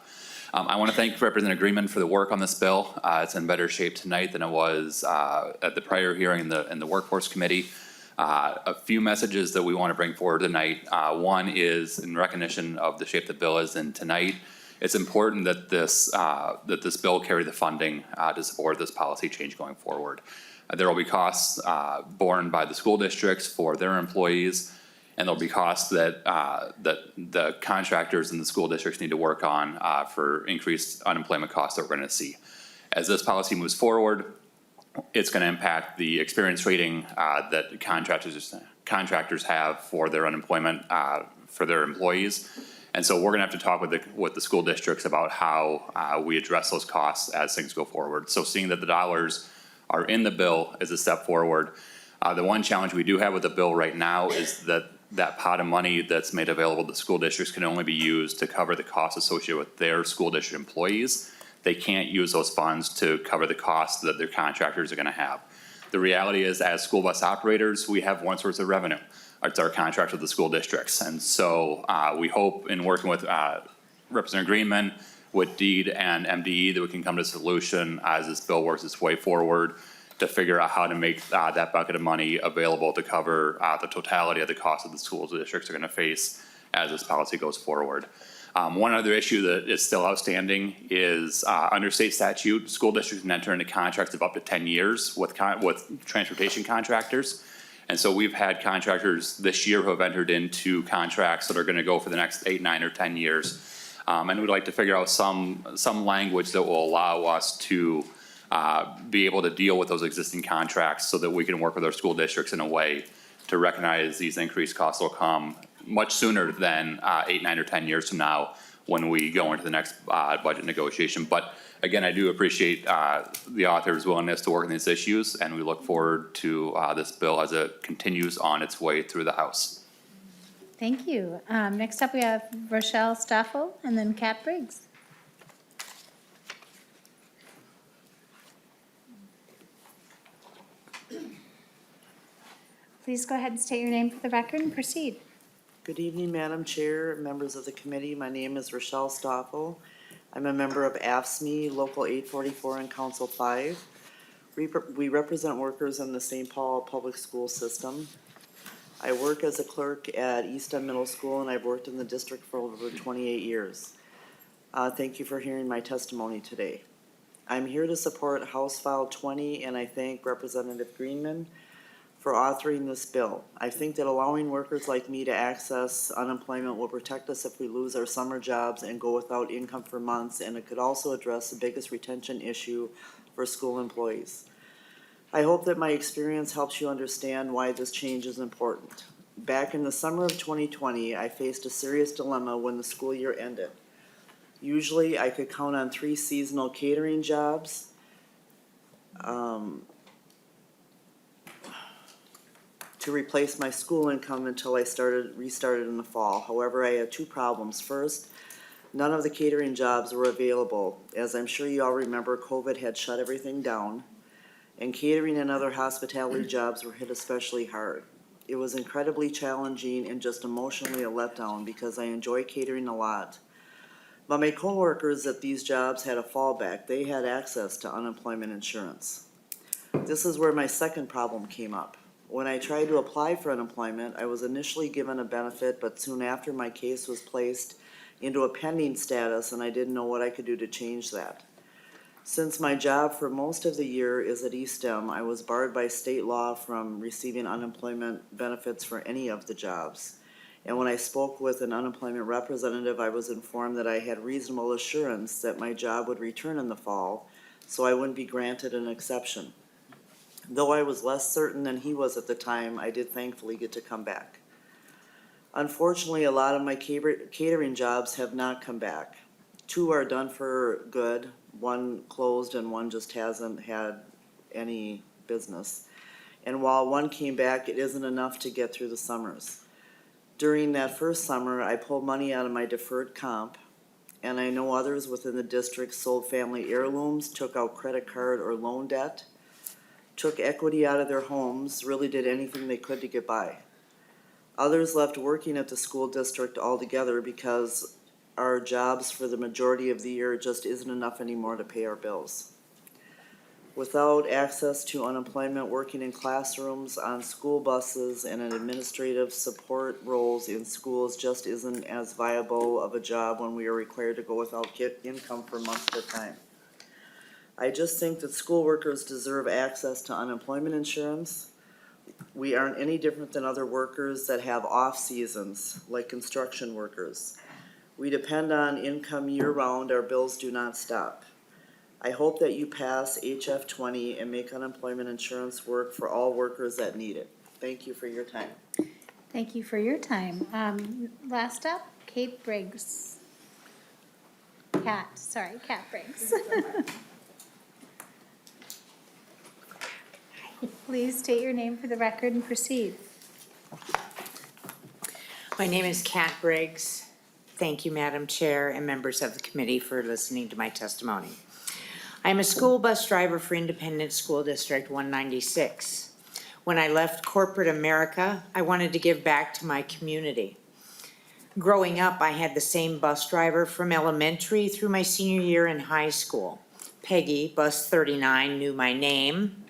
I want to thank Representative Greenman for the work on this bill. It's in better shape tonight than it was at the prior hearing in the Workforce Committee. A few messages that we want to bring forward tonight. One is in recognition of the shape the bill is in tonight. It's important that this bill carry the funding to support this policy change going forward. There will be costs borne by the school districts for their employees, and there'll be costs that the contractors and the school districts need to work on for increased unemployment costs that we're going to see. As this policy moves forward, it's going to impact the experience rating that contractors have for their unemployment for their employees. And so we're going to have to talk with the school districts about how we address those costs as things go forward. So seeing that the dollars are in the bill is a step forward. The one challenge we do have with the bill right now is that pot of money that's made available to school districts can only be used to cover the costs associated with their school district employees. They can't use those funds to cover the costs that their contractors are going to have. The reality is, as school bus operators, we have one source of revenue. It's our contract with the school districts. And so we hope in working with Representative Greenman, with DEED and MDE, that we can come to a solution as this bill works its way forward to figure out how to make that bucket of money available to cover the totality of the cost of the school districts are going to face as this policy goes forward. One other issue that is still outstanding is under state statute, school districts can enter into contracts of up to 10 years with transportation contractors. And so we've had contractors this year who have entered into contracts that are going to go for the next 8, 9, or 10 years. And we'd like to figure out some language that will allow us to be able to deal with those existing contracts so that we can work with our school districts in a way to recognize these increased costs will come much sooner than 8, 9, or 10 years from now when we go into the next budget negotiation. But again, I do appreciate the author's willingness to work on these issues, and we look forward to this bill as it continues on its way through the House. Thank you. Next up, we have Rochelle Stoffel and then Kat Briggs. Please go ahead and state your name for the record and proceed. Good evening, Madam Chair, members of the committee. My name is Rochelle Stoffel. I'm a member of AFSCME, Local 844 and Council 5. We represent workers in the St. Paul public school system. I work as a clerk at Eastham Middle School, and I've worked in the district for over 28 years. Thank you for hearing my testimony today. I'm here to support House File 20, and I thank Representative Greenman for authoring this bill. I think that allowing workers like me to access unemployment will protect us if we lose our summer jobs and go without income for months, and it could also address the biggest retention issue for school employees. I hope that my experience helps you understand why this change is important. Back in the summer of 2020, I faced a serious dilemma when the school year ended. Usually, I could count on 3 seasonal catering jobs, to replace my school income until I restarted in the fall. However, I had 2 problems. First, none of the catering jobs were available. As I'm sure you all remember, COVID had shut everything down, and catering and other hospitality jobs were hit especially hard. It was incredibly challenging and just emotionally a letdown because I enjoy catering a lot. But my coworkers at these jobs had a fallback. They had access to unemployment insurance. This is where my second problem came up. When I tried to apply for unemployment, I was initially given a benefit, but soon after my case was placed into a pending status, and I didn't know what I could do to change that. Since my job for most of the year is at Eastham, I was barred by state law from receiving unemployment benefits for any of the jobs. And when I spoke with an unemployment representative, I was informed that I had reasonable assurance that my job would return in the fall, so I wouldn't be granted an exception. Though I was less certain than he was at the time, I did thankfully get to come back. Unfortunately, a lot of my catering jobs have not come back. 2 are done for good, 1 closed and 1 just hasn't had any business. And while 1 came back, it isn't enough to get through the summers. During that first summer, I pulled money out of my deferred comp and I know others within the district sold family heirlooms, took out credit card or loan debt, took equity out of their homes, really did anything they could to get by. Others left working at the school district altogether because our jobs for the majority of the year just isn't enough anymore to pay our bills. Without access to unemployment, working in classrooms, on school buses, and in administrative support roles in schools just isn't as viable of a job when we are required to go without income for months at a time. I just think that school workers deserve access to unemployment insurance. We aren't any different than other workers that have off seasons, like construction workers. We depend on income year-round. Our bills do not stop. I hope that you pass HF 20 and make unemployment insurance work for all workers that need it. Thank you for your time. Thank you for your time. Last up, Kate Briggs. Kat Briggs. Please state your name for the record and proceed. My name is Kat Briggs. Thank you, Madam Chair and members of the committee for listening to my testimony. I am a school bus driver for Independent School District 196. When I left corporate America, I wanted to give back to my community. Growing up, I had the same bus driver from elementary through my senior year in high school. Peggy, bus 39, knew my name,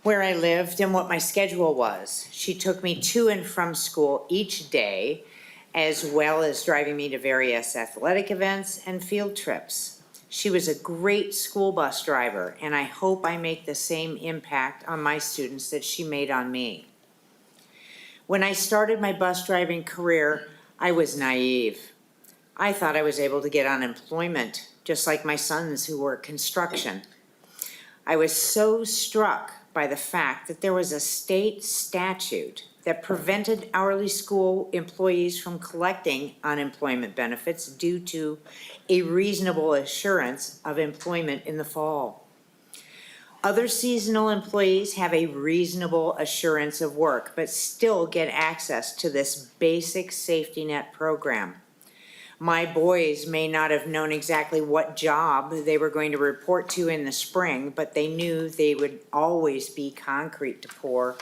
where I lived, and what my schedule was. She took me to and from school each day, as well as driving me to various athletic events and field trips. She was a great school bus driver, and I hope I make the same impact on my students that she made on me. When I started my bus driving career, I was naive. I thought I was able to get unemployment, just like my sons who work construction. I was so struck by the fact that there was a state statute that prevented hourly school employees from collecting unemployment benefits due to a reasonable assurance of employment in the fall. Other seasonal employees have a reasonable assurance of work, but still get access to this basic safety net program. My boys may not have known exactly what job they were going to report to in the spring, but they knew they would always be concrete to pour.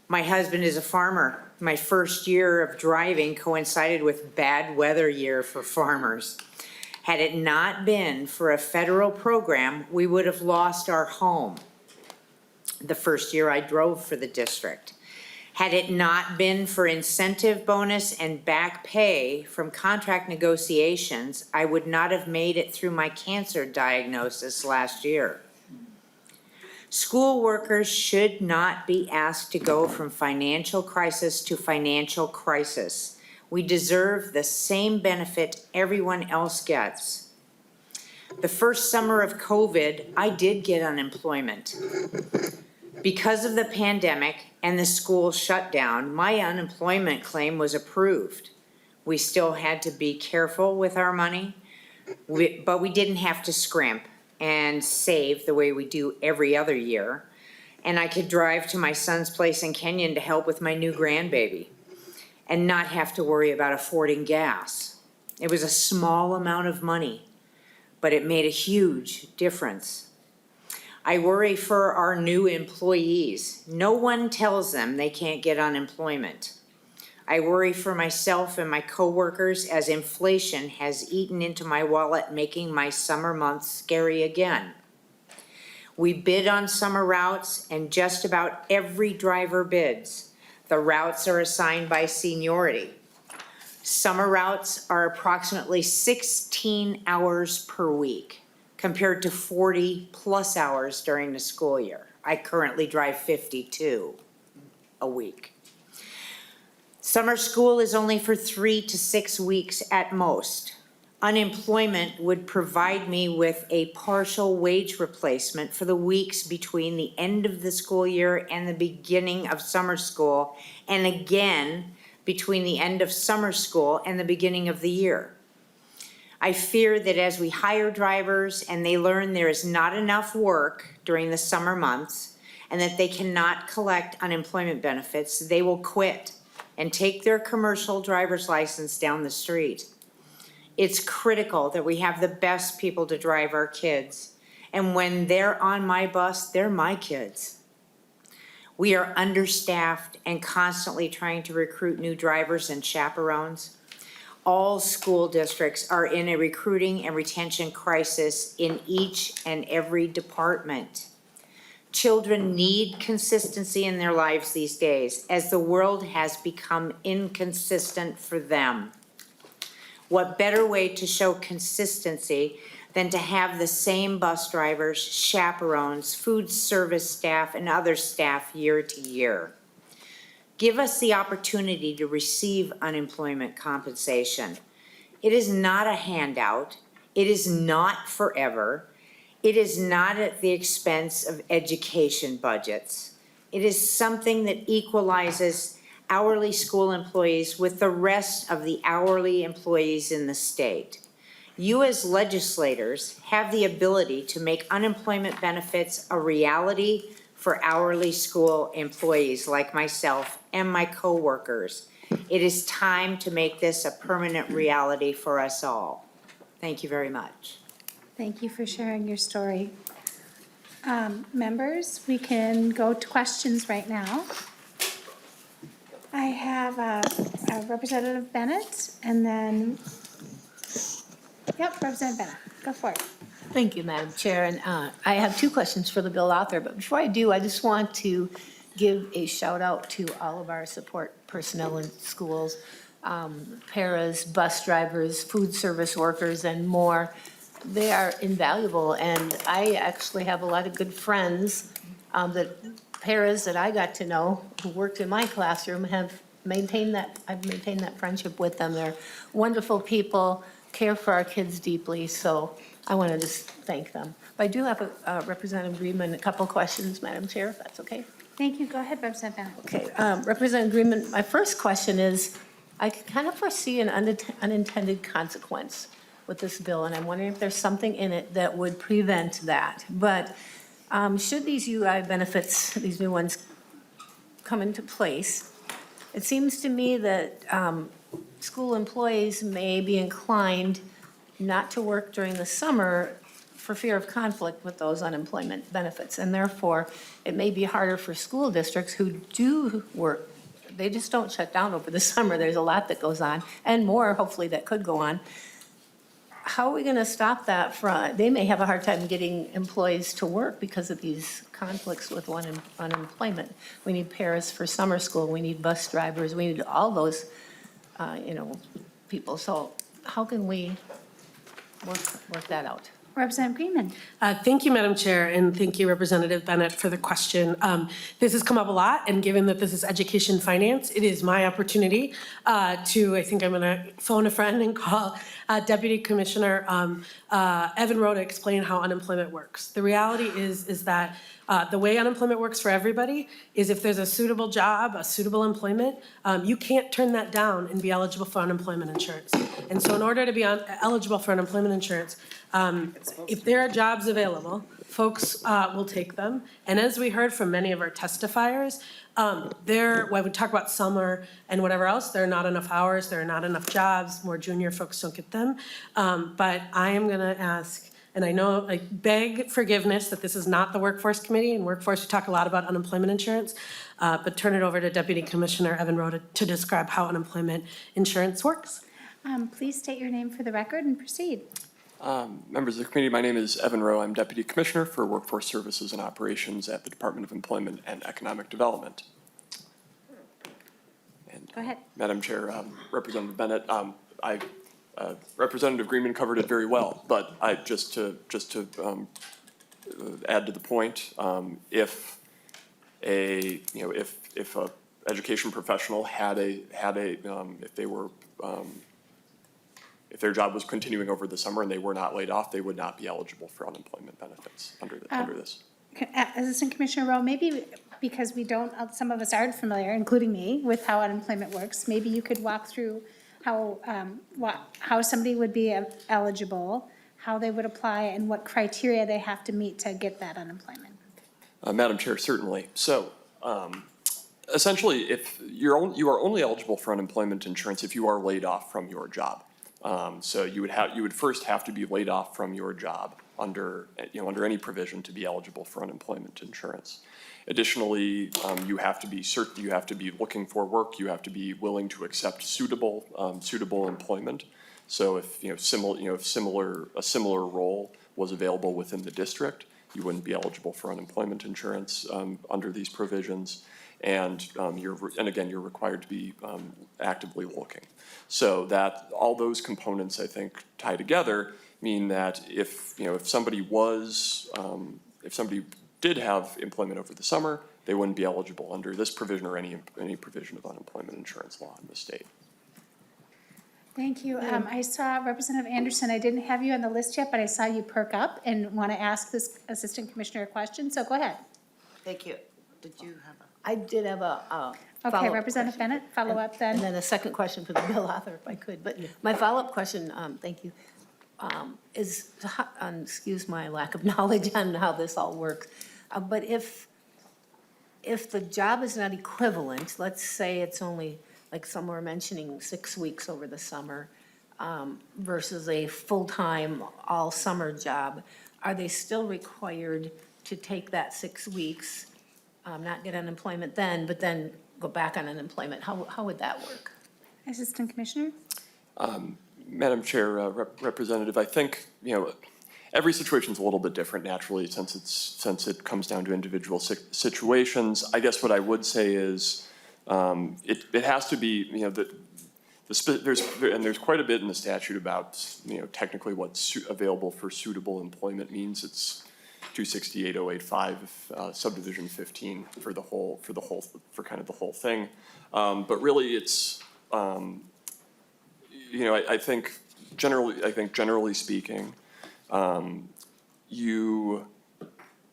My husband is a farmer. My first year of driving coincided with bad weather year for farmers. Had it not been for a federal program, we would have lost our home the first year I drove for the district. Had it not been for incentive bonus and back pay from contract negotiations, I would not have made it through my cancer diagnosis last year. School workers should not be asked to go from financial crisis to financial crisis. We deserve the same benefit everyone else gets. The first summer of COVID, I did get unemployment. Because of the pandemic and the school shutdown, my unemployment claim was approved. We still had to be careful with our money, but we didn't have to scrimp and save the way we do every other year. And I could drive to my son's place in Kenyon to help with my new grandbaby and not have to worry about affording gas. It was a small amount of money, but it made a huge difference. I worry for our new employees. No one tells them they can't get unemployment. I worry for myself and my coworkers as inflation has eaten into my wallet, making my summer months scary again. We bid on summer routes and just about every driver bids. The routes are assigned by seniority. Summer routes are approximately 16 hours per week compared to 40 plus hours during the school year. I currently drive 52 a week. Summer school is only for 3 to 6 weeks at most. Unemployment would provide me with a partial wage replacement for the weeks between the end of the school year and the beginning of summer school, and again between the end of summer school and the beginning of the year. I fear that as we hire drivers and they learn there is not enough work during the summer months and that they cannot collect unemployment benefits, they will quit and take their commercial driver's license down the street. It's critical that we have the best people to drive our kids. And when they're on my bus, they're my kids. We are understaffed and constantly trying to recruit new drivers and chaperones. All school districts are in a recruiting and retention crisis in each and every department. Children need consistency in their lives these days as the world has become inconsistent for them. What better way to show consistency than to have the same bus drivers, chaperones, food service staff, and other staff year to year? Give us the opportunity to receive unemployment compensation. It is not a handout. It is not forever. It is not at the expense of education budgets. It is something that equalizes hourly school employees with the rest of the hourly employees in the state. You as legislators have the ability to make unemployment benefits a reality for hourly school employees like myself and my coworkers. It is time to make this a permanent reality for us all. Thank you very much. Thank you for sharing your story. Members, we can go to questions right now. I have Representative Bennett, and then, yep, Representative Bennett, go for it. Thank you, Madam Chair, and I have two questions for the bill author, but before I do, I just want to give a shout out to all of our support personnel in schools, paras, bus drivers, food service workers, and more. They are invaluable, and I actually have a lot of good friends that paras that I got to know who worked in my classroom have maintained that, I've maintained that friendship with them. They're wonderful people, care for our kids deeply, so I want to just thank them. But I do have a Representative Greenman, a couple questions, Madam Chair, if that's okay. Thank you, go ahead, Representative Bennett. Okay, Representative Greenman, my first question is, I kind of foresee an unintended consequence with this bill, and I'm wondering if there's something in it that would prevent that. But should these UI benefits, these new ones, come into place, it seems to me that school employees may be inclined not to work during the summer for fear of conflict with those unemployment benefits. And therefore, it may be harder for school districts who do work. They just don't shut down over the summer. There's a lot that goes on, and more, hopefully, that could go on. How are we going to stop that from, they may have a hard time getting employees to work because of these conflicts with unemployment. We need paras for summer school, we need bus drivers, we need all those, people. So how can we work that out? Representative Greenman. Thank you, Madam Chair, and thank you, Representative Bennett, for the question. This has come up a lot, and given that this is education finance, it is my opportunity to, I think I'm going to phone a friend and call Deputy Commissioner Evan Rowe to explain how unemployment works. The reality is that the way unemployment works for everybody is if there's a suitable job, a suitable employment, you can't turn that down and be eligible for unemployment insurance. And so in order to be eligible for unemployment insurance, if there are jobs available, folks will take them. And as we heard from many of our testifiers, when we talk about summer and whatever else, there are not enough hours, there are not enough jobs, more junior folks don't get them. But I am gonna ask, and I know, I beg forgiveness that this is not the Workforce Committee. In Workforce, we talk a lot about unemployment insurance, but turn it over to Deputy Commissioner Evan Rowe to describe how unemployment insurance works. Please state your name for the record and proceed. Members of the committee, my name is Evan Rowe. I'm Deputy Commissioner for Workforce Services and Operations at the Department of Employment and Economic Development. And, Go ahead. Madam Chair, Representative Bennett, Representative Greenman covered it very well, but just to add to the point, if a education professional if their job was continuing over the summer and they were not laid off, they would not be eligible for unemployment benefits under this. Assistant Commissioner Rowe, maybe because we don't, some of us aren't familiar, including me, with how unemployment works, maybe you could walk through how somebody would be eligible, how they would apply, and what criteria they have to meet to get that unemployment. Madam Chair, certainly. So essentially, if you are only eligible for unemployment insurance if you are laid off from your job. So you would first have to be laid off from your job under any provision to be eligible for unemployment insurance. Additionally, you have to be looking for work, you have to be willing to accept suitable employment. So if, a similar role was available within the district, you wouldn't be eligible for unemployment insurance, under these provisions. And again, you're required to be, actively looking. So that, all those components, I think, tie together mean that if somebody did have employment over the summer, they wouldn't be eligible under this provision or any provision of unemployment insurance law in the state. Thank you. I saw Representative Anderson. I didn't have you on the list yet, but I saw you perk up and want to ask this Assistant Commissioner a question, so go ahead. Thank you. Did you have a? I did have a Okay, follow-up Representative question. Bennett, follow up And then. then a second question for the bill author, if I could. But my follow-up question, thank you, is, excuse my lack of knowledge on how this all works, but if the job is not equivalent, let's say it's only, like some were mentioning, 6 weeks over the summer, versus a full-time, all-summer job, are they still required to take that 6 weeks, not get unemployment then, but then go back on unemployment? How would that work? Assistant Commissioner? Madam Chair, Representative, I think, every situation's a little bit different naturally since it comes down to individual situations. I guess what I would say is, it has to be, there's quite a bit in the statute about, technically what's available for suitable employment means. It's 268.085, subdivision 15 for kind of the whole thing. But really it's, I think generally speaking,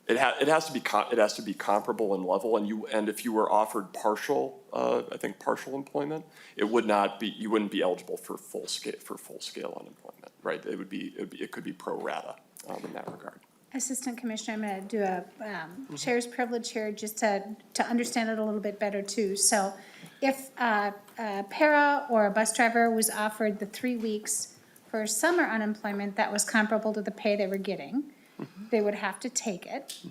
it has to be comparable in level, and if you were offered partial employment, you wouldn't be eligible for full scale unemployment, right? It could be pro rata in that regard. Assistant Commissioner, I'm going to do a chair's privilege here just to understand it a little bit better too. So if a para or a bus driver was offered the 3 weeks for summer unemployment that was comparable to the pay they were getting, they would have to take it.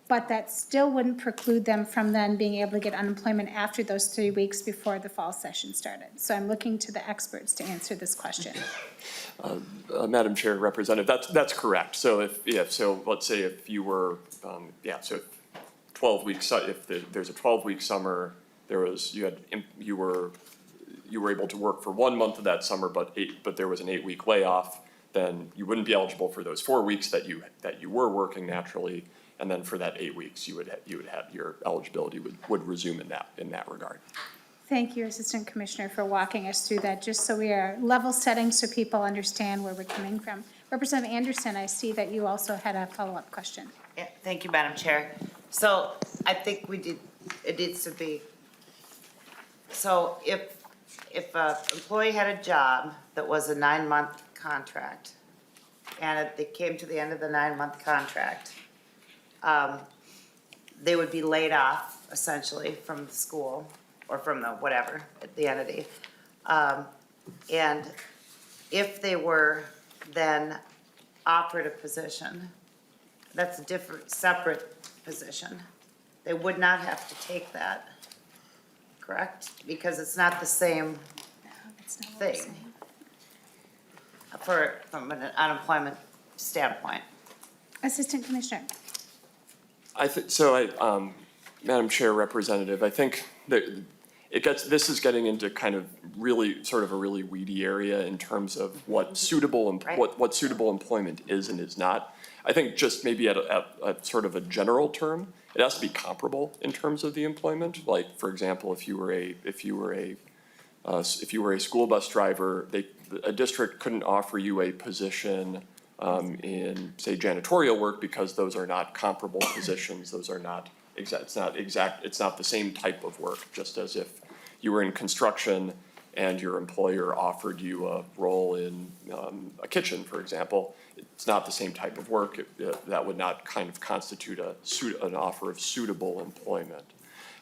But that still wouldn't preclude them from then being able to get unemployment after those 3 weeks before the fall session started. So I'm looking to the experts to answer this question. Madam Chair, Representative, that's correct. So so let's say if you were, 12 weeks, if there's a 12-week summer, you were able to work for 1 month of that summer, but there was an 8-week layoff, then you wouldn't be eligible for those 4 weeks that you were working naturally, and then for that 8 weeks, you would have your eligibility would resume in that regard. Thank you, Assistant Commissioner, for walking us through that, just so we are level setting so people understand where we're coming from. Representative Anderson, I see that you also had a follow-up question. Yeah, thank you, Madam Chair. So I think it needs to be, so if an employee had a job that was a 9-month contract, and they came to the end of the 9-month contract, they would be laid off essentially from the school or from the whatever, the entity. And if they were then offered a position, that's a different, separate position. They would not have to take that, correct? Because it's not the same thing from an unemployment standpoint. Assistant Commissioner. Madam Chair, Representative, I think that this is getting into kind of really sort of a really weedy area in terms of what suitable employment is and is not. I think just maybe at a sort of a general term, it has to be comparable in terms of the employment. Like, for example, if you were a school bus driver, a district couldn't offer you a position in, say, janitorial work because those are not comparable positions. Those are not it's not the same type of work, just as if you were in construction and your employer offered you a role in a kitchen, for example. It's not the same type of work. That would not kind of constitute an offer of suitable employment.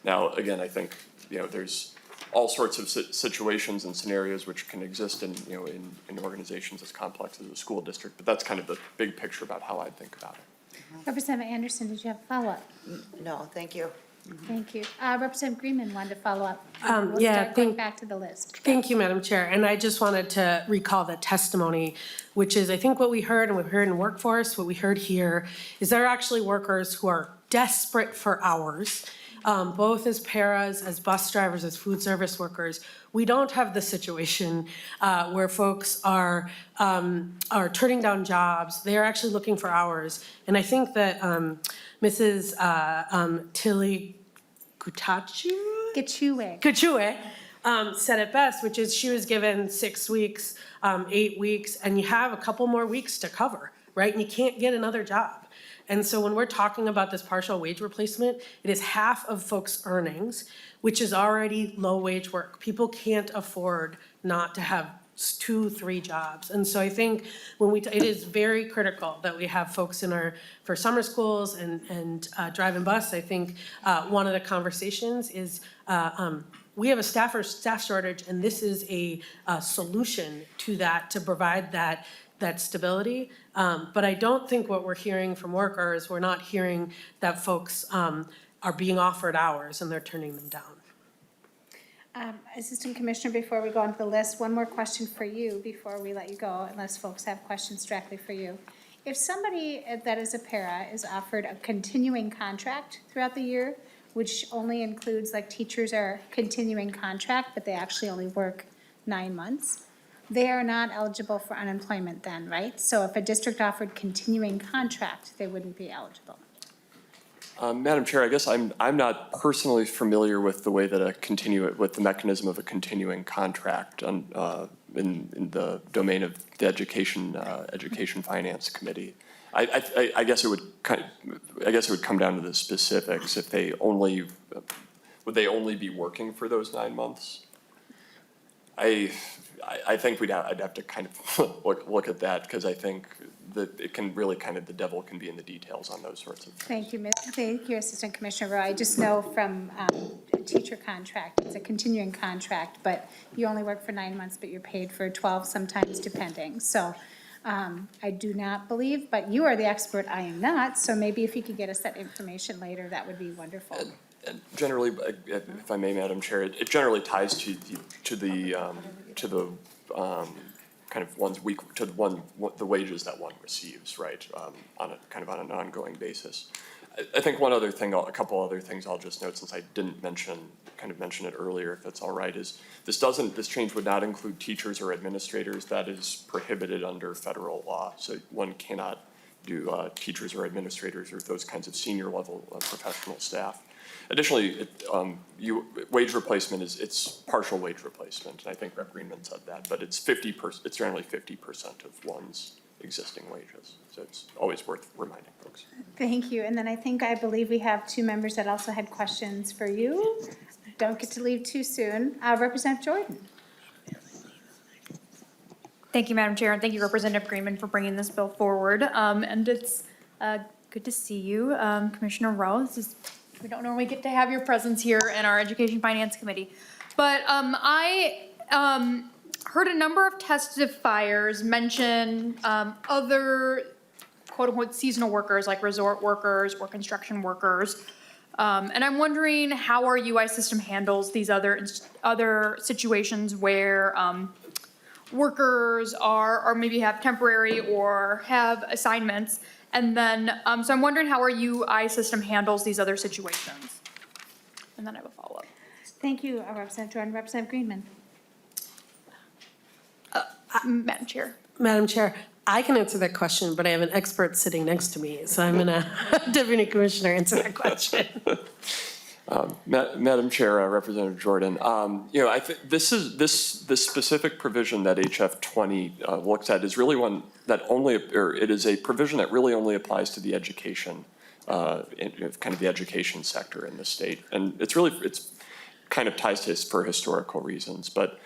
Now, again, I think there's all sorts of situations and scenarios which can exist in, you know, in organizations as complex as a school district. But that's kind of the big picture about how I think about it. Representative Anderson, did you have a follow-up? No, thank you. Thank you. Representative Greenman wanted to follow up. We'll yeah, start going back to the list. Thank you, Madam Chair. And I just wanted to recall the testimony, which is, I think what we heard, and we've heard in workforce, what we heard here, is there are actually workers who are desperate for hours, both as paras, as bus drivers, as food service workers. We don't have the situation where folks are turning down jobs. They're actually looking for hours. And I think that Mrs. Tilly Kachue said it best, which is she was given 6 weeks, 8 weeks, and you have a couple more weeks to cover, right? And you can't get another job. And so when we're talking about this partial wage replacement, it is half of folks' earnings, which is already low wage work. People can't afford not to have 2, 3 jobs. And so I think when it is very critical that we have folks for summer schools and drive and bus. I think one of the conversations is we have a staff shortage, and this is a solution to that, to provide that stability. But I don't think what we're hearing from workers, we're not hearing that folks are being offered hours and they're turning them down. Assistant Commissioner, before we go on to the list, one more question for you before we let you go, unless folks have questions directly for you. If somebody that is a para is offered a continuing contract throughout the year, which only includes, like, teachers are continuing contract, but they actually only work 9 months, they are not eligible for unemployment then, right? So if a district offered continuing contract, they wouldn't be eligible. Madam Chair, I guess I'm not personally familiar with the way that with the mechanism of a continuing contract in the domain of the Education Finance Committee. I guess it would come down to the specifics. If they would they only be working for those 9 months? I think I'd have to kind of look at that, because I think that it can really the devil can be in the details on those sorts of things. Thank you, Assistant Commissioner Rowe. I just know from a teacher contract, it's a continuing contract, but you only work for 9 months, but you're paid for 12 sometimes depending. So I do not believe, but you are the expert, I am not, so maybe if you could get us that information later, that would be wonderful. And generally, if I may, Madam Chair, it generally ties to the the wages that one receives, right? On an ongoing basis. I think a couple other things I'll just note, since I didn't mention it earlier, if that's all right, is this change would not include teachers or administrators. That is prohibited under federal law. So one cannot do teachers or administrators or those kinds of senior level professional staff. Additionally, wage replacement it's partial wage replacement, and I think Rep. Greenman said that, but it's generally 50% of one's existing wages. So it's always worth reminding folks. Thank you. And then I believe we have 2 members that also had questions for you. Don't get to leave too soon. Representative Jordan. Thank you, Madam Chair, and thank you, Representative Greenman, for bringing this bill forward. And it's good to see you, Commissioner Rowe. We don't normally get to have your presence here in our Education Finance Committee. But I heard a number of testifiers mention other quote-unquote seasonal workers, like resort workers or construction workers. And I'm wondering how our UI system handles these other situations where workers are maybe have temporary or have assignments. And then, so I'm wondering how our UI system handles these other situations. And then I have a follow-up. Thank you, Representative Jordan. Representative Greenman. Madam Chair. Madam Chair, I can answer that question, but I have an expert sitting next to me, so I'm gonna Deputy Commissioner answer that question. Madam Chair, Representative Jordan, I think this specific provision that HF 20 looks at is really one that it is a provision that really only applies to the education, the education sector in the state, and it's kind of ties to for historical reasons, but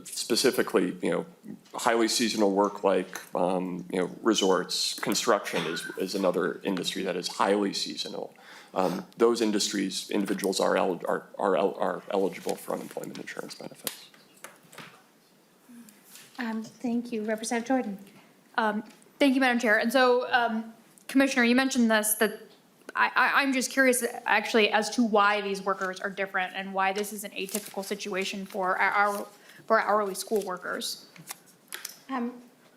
specifically, highly seasonal work like, resorts, construction is another industry that is highly seasonal. Those industries, individuals are eligible for unemployment insurance benefits. Thank you. Representative Jordan. Thank you, Madam Chair. And so, Commissioner, you mentioned this, that I'm just curious actually as to why these workers are different and why this is an atypical situation for our hourly school workers.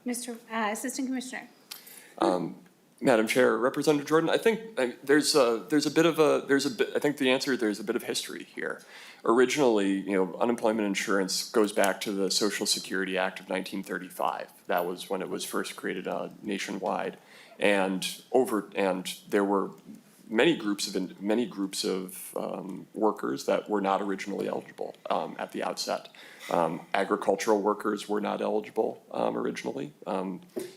Mr. Assistant Commissioner. Madam Chair, Representative Jordan, I think there's a bit of history here. Originally, unemployment insurance goes back to the Social Security Act of 1935. That was when it was first created nationwide, and there were many groups of workers that were not originally eligible at the outset. Agricultural workers were not eligible originally.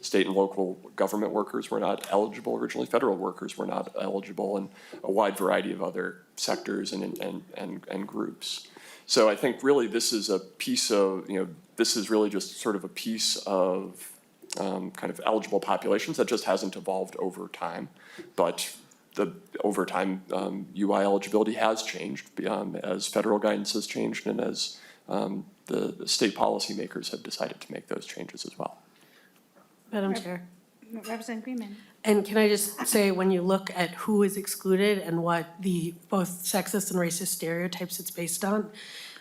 State and local government workers were not eligible originally. Federal workers were not eligible, and a wide variety of other sectors and groups. So I think really this is a piece of, this is really just sort of a piece of kind of eligible populations that just hasn't evolved over time. But over time, UI eligibility has changed as federal guidance has changed and as the state policymakers have decided to make those changes as well. Madam Chair. Representative Greenman. And can I just say, when you look at who is excluded and what the both sexist and racist stereotypes it's based on,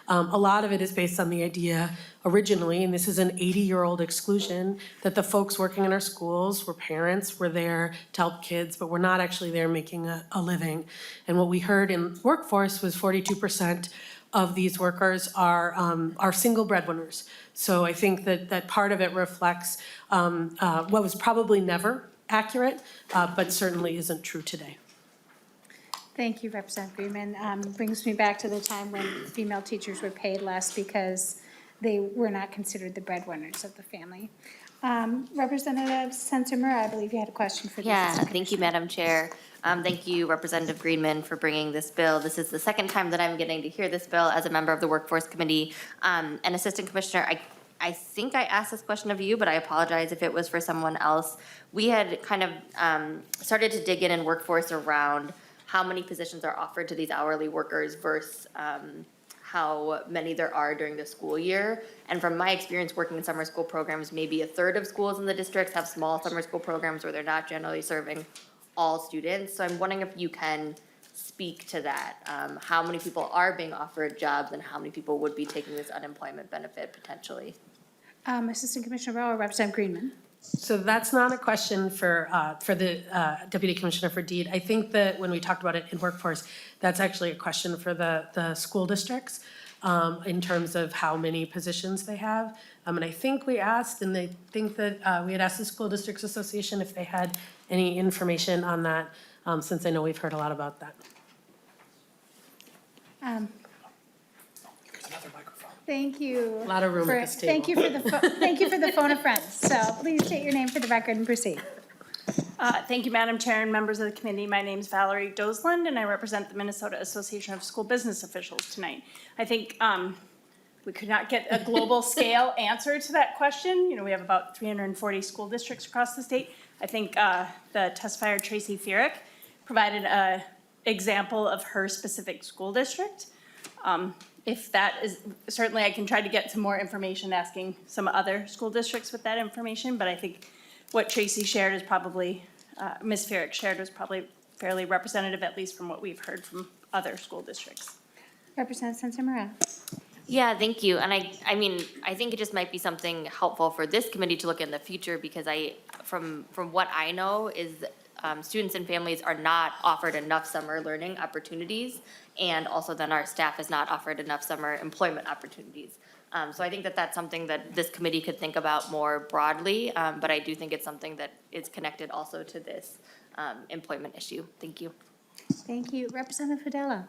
a lot of it is based on the idea originally, and this is an 80-year-old exclusion, that the folks working in our schools were parents, were there to help kids, but were not actually there making a living. And what we heard in workforce was 42% of these workers are single breadwinners. So I think that part of it reflects what was probably never accurate, but certainly isn't true today. Thank you, Representative Greenman. Brings me back to the time when female teachers were paid less because they were not considered the breadwinners of the family. Representative Sensimura, I believe you had a question for the Assistant Thank you, Madam Chair. Thank you, Representative Greenman, for bringing this bill. This is the second time that I'm getting to hear this bill as a member of the Workforce Committee. And Assistant Commissioner, I think I asked this question of you, but I apologize if it was for someone else. We had kind of started to dig in workforce around how many positions are offered to these hourly workers versus how many there are during the school year. And from my experience working in summer school programs, maybe a third of schools in the districts have small summer school programs where they're not generally serving all students. So I'm wondering if you can speak to that. How many people are being offered jobs and how many people would be taking this unemployment benefit potentially? Assistant Commissioner Rowe or Representative Greenman? So that's not a question for the Deputy Commissioner for Deed. I think that when we talked about it in workforce, that's actually a question for the school districts in terms of how many positions they have. And I think we asked, and I think that we had asked the School Districts Association if they had any information on that, since I know we've heard a lot about that. Thank you. A lot of room at this table. Thank you for the phone a friend. So please state your name for the record and proceed. Thank you, Madam Chair and members of the committee. My name is Valerie Dosland, and I represent the Minnesota Association of School Business Officials tonight. I think we could not get a global scale answer to that question. We have about 340 school districts across the state. I think the testifier, Tracy Fierick, provided an example of her specific school district. If that is, certainly I can try to get some more information asking some other school districts with that information, but I think what Tracy shared is probably, Ms. Fierick shared was probably fairly representative, at least from what we've heard from other school districts. Representative Sensimura. Yeah, thank you. And I mean, I think it just might be something helpful for this committee to look in the future because from what I know is students and families are not offered enough summer learning opportunities, and also then our staff is not offered enough summer employment opportunities. So I think that that's something that this committee could think about more broadly, but I do think it's something that is connected also to this employment issue. Thank you. Thank you. Representative Fidela.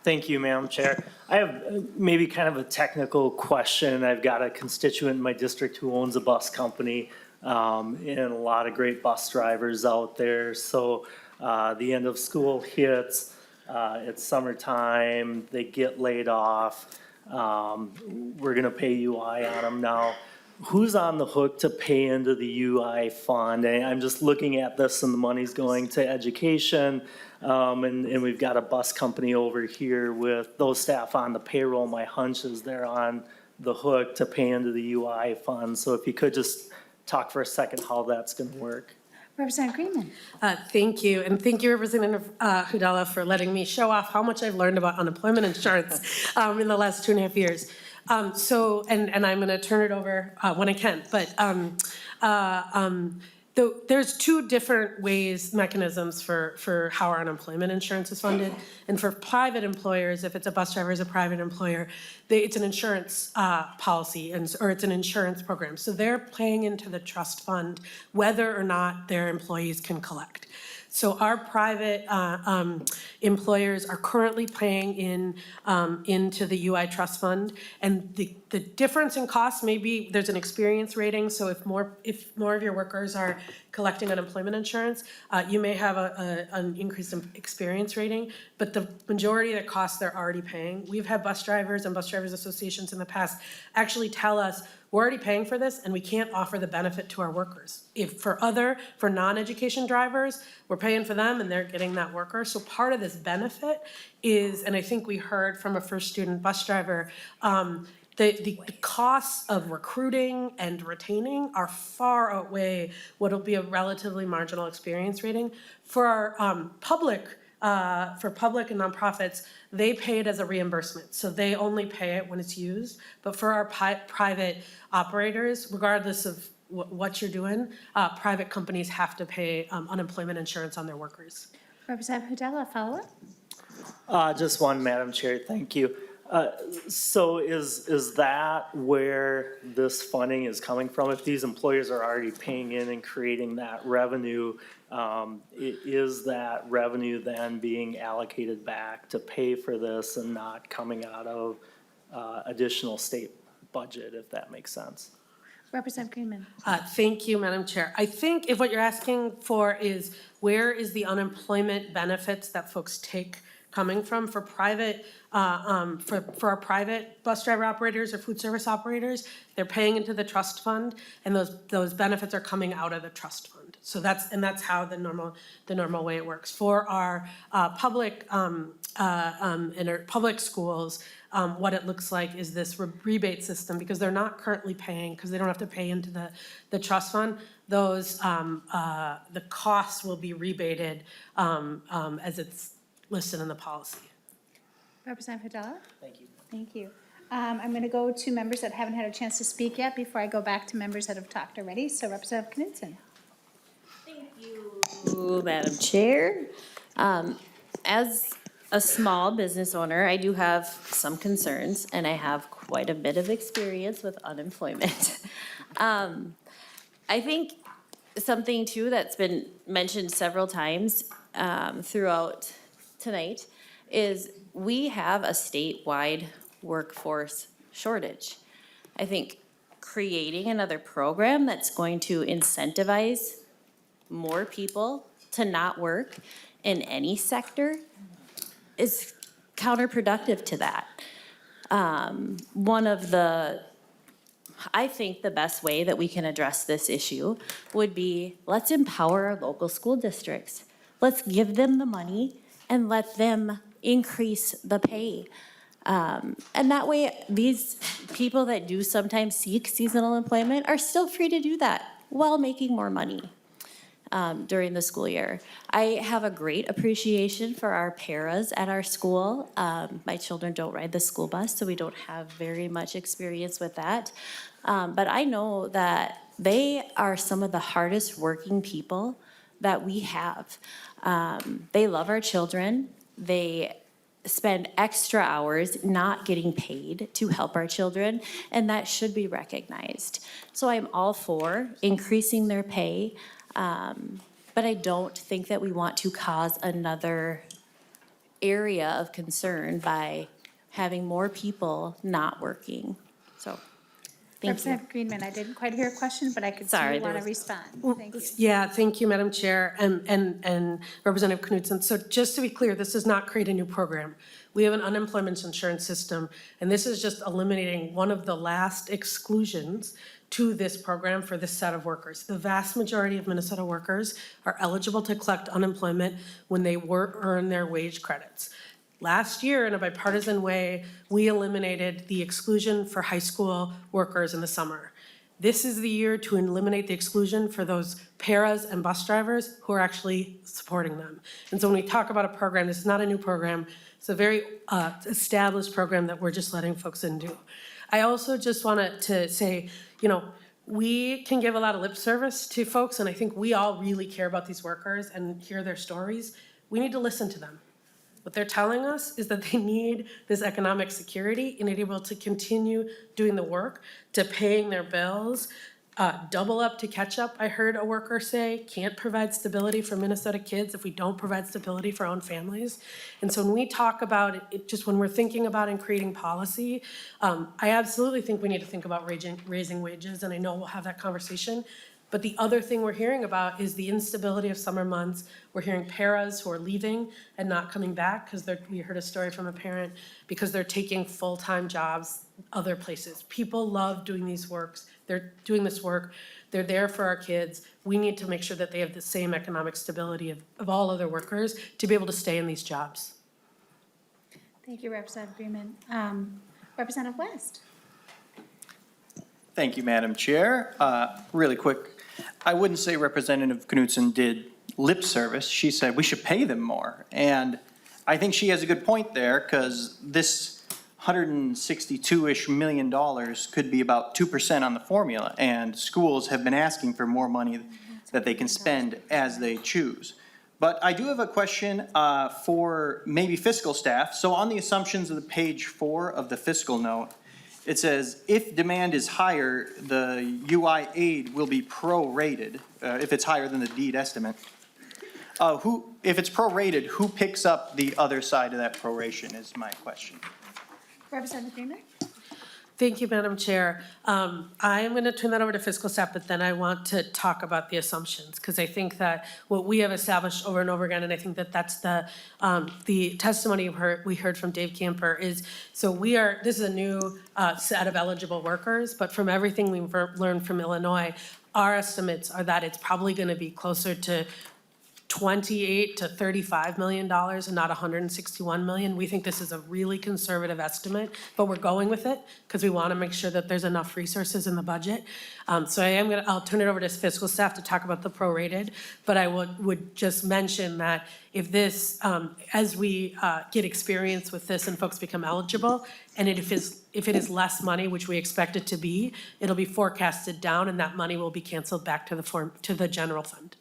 Thank you, Madam Chair. I have maybe kind of a technical question. I've got a constituent in my district who owns a bus company and a lot of great bus drivers out there. So the end of school hits, It's summertime, they get laid off. We're gonna pay UI on them now. Who's on the hook to pay into the UI fund? And I'm just looking at this and the money's going to education. And we've got a bus company over here with those staff on the payroll. My hunch is they're on the hook to pay into the UI fund. So if you could just talk for a second how that's gonna work. Representative Greenman. Thank you, and thank you, Representative Hudala, for letting me show off how much I've learned about unemployment insurance in the last 2.5 years. And I'm gonna turn it over when I can, but there's two different mechanisms for how our unemployment insurance is funded. And for private employers, if it's a bus driver is a private employer, it's an insurance policy or it's an insurance program. So they're paying into the trust fund whether or not their employees can collect. So our private employers are currently paying into the UI trust fund, and the difference in cost may be there's an experience rating. So if more of your workers are collecting unemployment insurance, you may have an increase in experience rating, but the majority of the costs they're already paying. We've had bus drivers and bus drivers associations in the past actually tell us, we're already paying for this and we can't offer the benefit to our workers. For non-education drivers, we're paying for them and they're getting that worker. So part of this benefit is, and I think we heard from a first student bus driver, the costs of recruiting and retaining are far outweigh what'll be a relatively marginal experience rating. For our public and nonprofits, they pay it as a reimbursement. So they only pay it when it's used. But for our private operators, regardless of what you're doing, private companies have to pay unemployment insurance on their workers. Representative Hudala, follow-up? Just one, Madam Chair, thank you. So is that where this funding is coming from? If these employers are already paying in and creating that revenue, is that revenue then being allocated back to pay for this and not coming out of additional state budget, if that makes sense? Representative Greenman. Thank you, Madam Chair. I think if what you're asking for is where is the unemployment benefits that folks take coming from for private, for our private bus driver operators or food service operators, they're paying into the trust fund, and those benefits are coming out of the trust fund. So that's how the normal way it works. For our public and our public schools, what it looks like is this rebate system, because they're not currently paying, because they don't have to pay into the trust fund. Those the costs will be rebated as it's listed in the policy. Representative Hudala? Thank you. Thank you. I'm going to go to members that haven't had a chance to speak yet before I go back to members that have talked already. So Representative Knudsen. Thank you, Madam Chair. As a small business owner, I do have some concerns, and I have quite a bit of experience with unemployment. I think something too that's been mentioned several times throughout tonight is we have a statewide workforce shortage. I think creating another program that's going to incentivize more people to not work in any sector is counterproductive to that. I think the best way that we can address this issue would be, let's empower our local school districts. Let's give them the money and let them increase the pay. And that way, these people that do sometimes seek seasonal employment are still free to do that while making more money during the school year. I have a great appreciation for our paras at our school. My children don't ride the school bus, so we don't have very much experience with that. But I know that they are some of the hardest working people that we have. They love our children. They spend extra hours not getting paid to help our children, and that should be recognized. So I'm all for increasing their pay, but I don't think that we want to cause another area of concern by having more people not working. So, Thank you. Representative Greenman, I didn't quite hear a question, but I could see Sorry, you there want to was- respond. Thank you. Yeah, thank you, Madam Chair, and Representative Knudsen. So just to be clear, this does not create a new program. We have an unemployment insurance system, and this is just eliminating one of the last exclusions to this program for this set of workers. The vast majority of Minnesota workers are eligible to collect unemployment when they earn their wage credits. Last year, in a bipartisan way, we eliminated the exclusion for high school workers in the summer. This is the year to eliminate the exclusion for those paras and bus drivers who are actually supporting them. And so when we talk about a program, this is not a new program. It's a very established program that we're just letting folks into. I also just wanted to say, you know, we can give a lot of lip service to folks, and I think we all really care about these workers and hear their stories. We need to listen to them. What they're telling us is that they need this economic security and to be able to continue doing the work, to paying their bills, double up to catch up, I heard a worker say, can't provide stability for Minnesota kids if we don't provide stability for our own families. And so when we talk about it, just when we're thinking about and creating policy, I absolutely think we need to think about raising wages, and I know we'll have that conversation. But the other thing we're hearing about is the instability of summer months. We're hearing paras who are leaving and not coming back because we heard a story from a parent because they're taking full-time jobs other places. People love doing these works. They're doing this work. They're there for our kids. We need to make sure that they have the same economic stability of all other workers to be able to stay in these jobs. Thank you, Representative Greenman. Representative West. Thank you, Madam Chair. Really quick, I wouldn't say Representative Knudsen did lip service. She said we should pay them more. And I think she has a good point there because this $162-ish million could be about 2% on the formula. And schools have been asking for more money that they can spend as they choose. But I do have a question for maybe fiscal staff. So on the assumptions of the page 4 of the fiscal note, it says, if demand is higher, the UI aid will be prorated, if it's higher than the deed estimate. If it's prorated, who picks up the other side of that proration is my question. Representative Greenman. Thank you, Madam Chair. I am going to turn that over to fiscal staff, but then I want to talk about the assumptions, because I think that what we have established over and over again, and I think that that's the testimony we heard from Dave Camper is, so this is a new set of eligible workers, but from everything we've learned from Illinois, our estimates are that it's probably going to be closer to $28 to $35 million and not $161 million. We think this is a really conservative estimate, but we're going with it because we want to make sure that there's enough resources in the budget. So I'll turn it over to fiscal staff to talk about the prorated, but I would just mention that if this, as we get experience with this and folks become eligible, and if it is less money, which we expect it to be, it'll be forecasted down and that money will be canceled back to the general fund.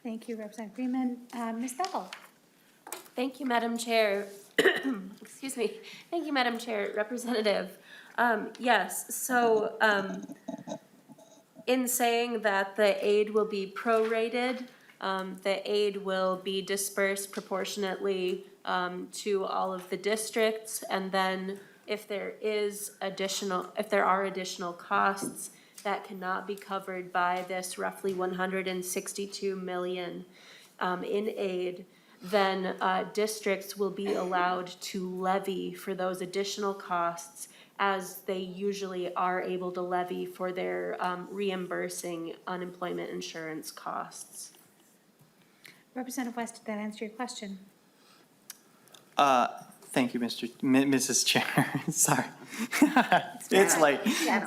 Thank you, Representative Greenman. Ms. Bethel. Thank you, Madam Chair. Excuse me. Thank you, Madam Chair. Representative. Yes, so in saying that the aid will be prorated, the aid will be dispersed proportionately to all of the districts, and then if there are additional costs that cannot be covered by this roughly $162 million in aid, then districts will be allowed to levy for those additional costs as they usually are able to levy for their reimbursing unemployment insurance costs. Representative West, did that answer your question? Thank you, Mrs. Chair. Sorry. It's like,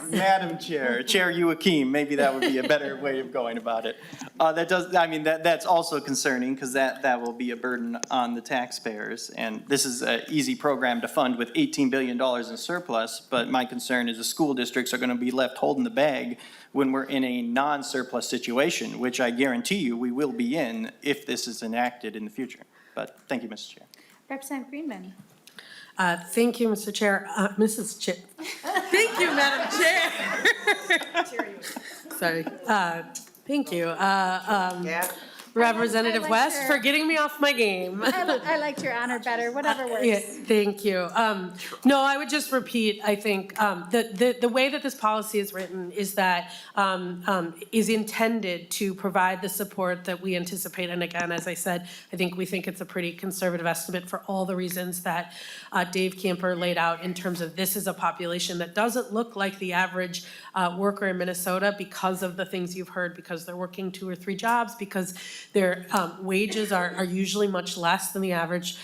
Madam Chair, Chair Joachim, maybe that would be a better way of going about it. That's also concerning because that will be a burden on the taxpayers. And this is an easy program to fund with $18 billion in surplus, but my concern is the school districts are going to be left holding the bag when we're in a non-surplus situation, which I guarantee you we will be in if this is enacted in the future. But thank you, Mr. Chair. Representative Greenman. Thank you, Mr. Chair. Mrs. Chair. Thank you, Madam Chair. Sorry. Thank you. Representative like West your- for getting me off my game. I liked your honor better, whatever Yeah, works. thank you. No, I would just repeat, I think, the way that this policy is written is that, is intended to provide the support that we anticipate. And again, as I said, I think we think it's a pretty conservative estimate for all the reasons that Dave Camper laid out in terms of this is a population that doesn't look like the average worker in Minnesota because of the things you've heard, because they're working 2 or 3 jobs, because their wages are usually much less than the average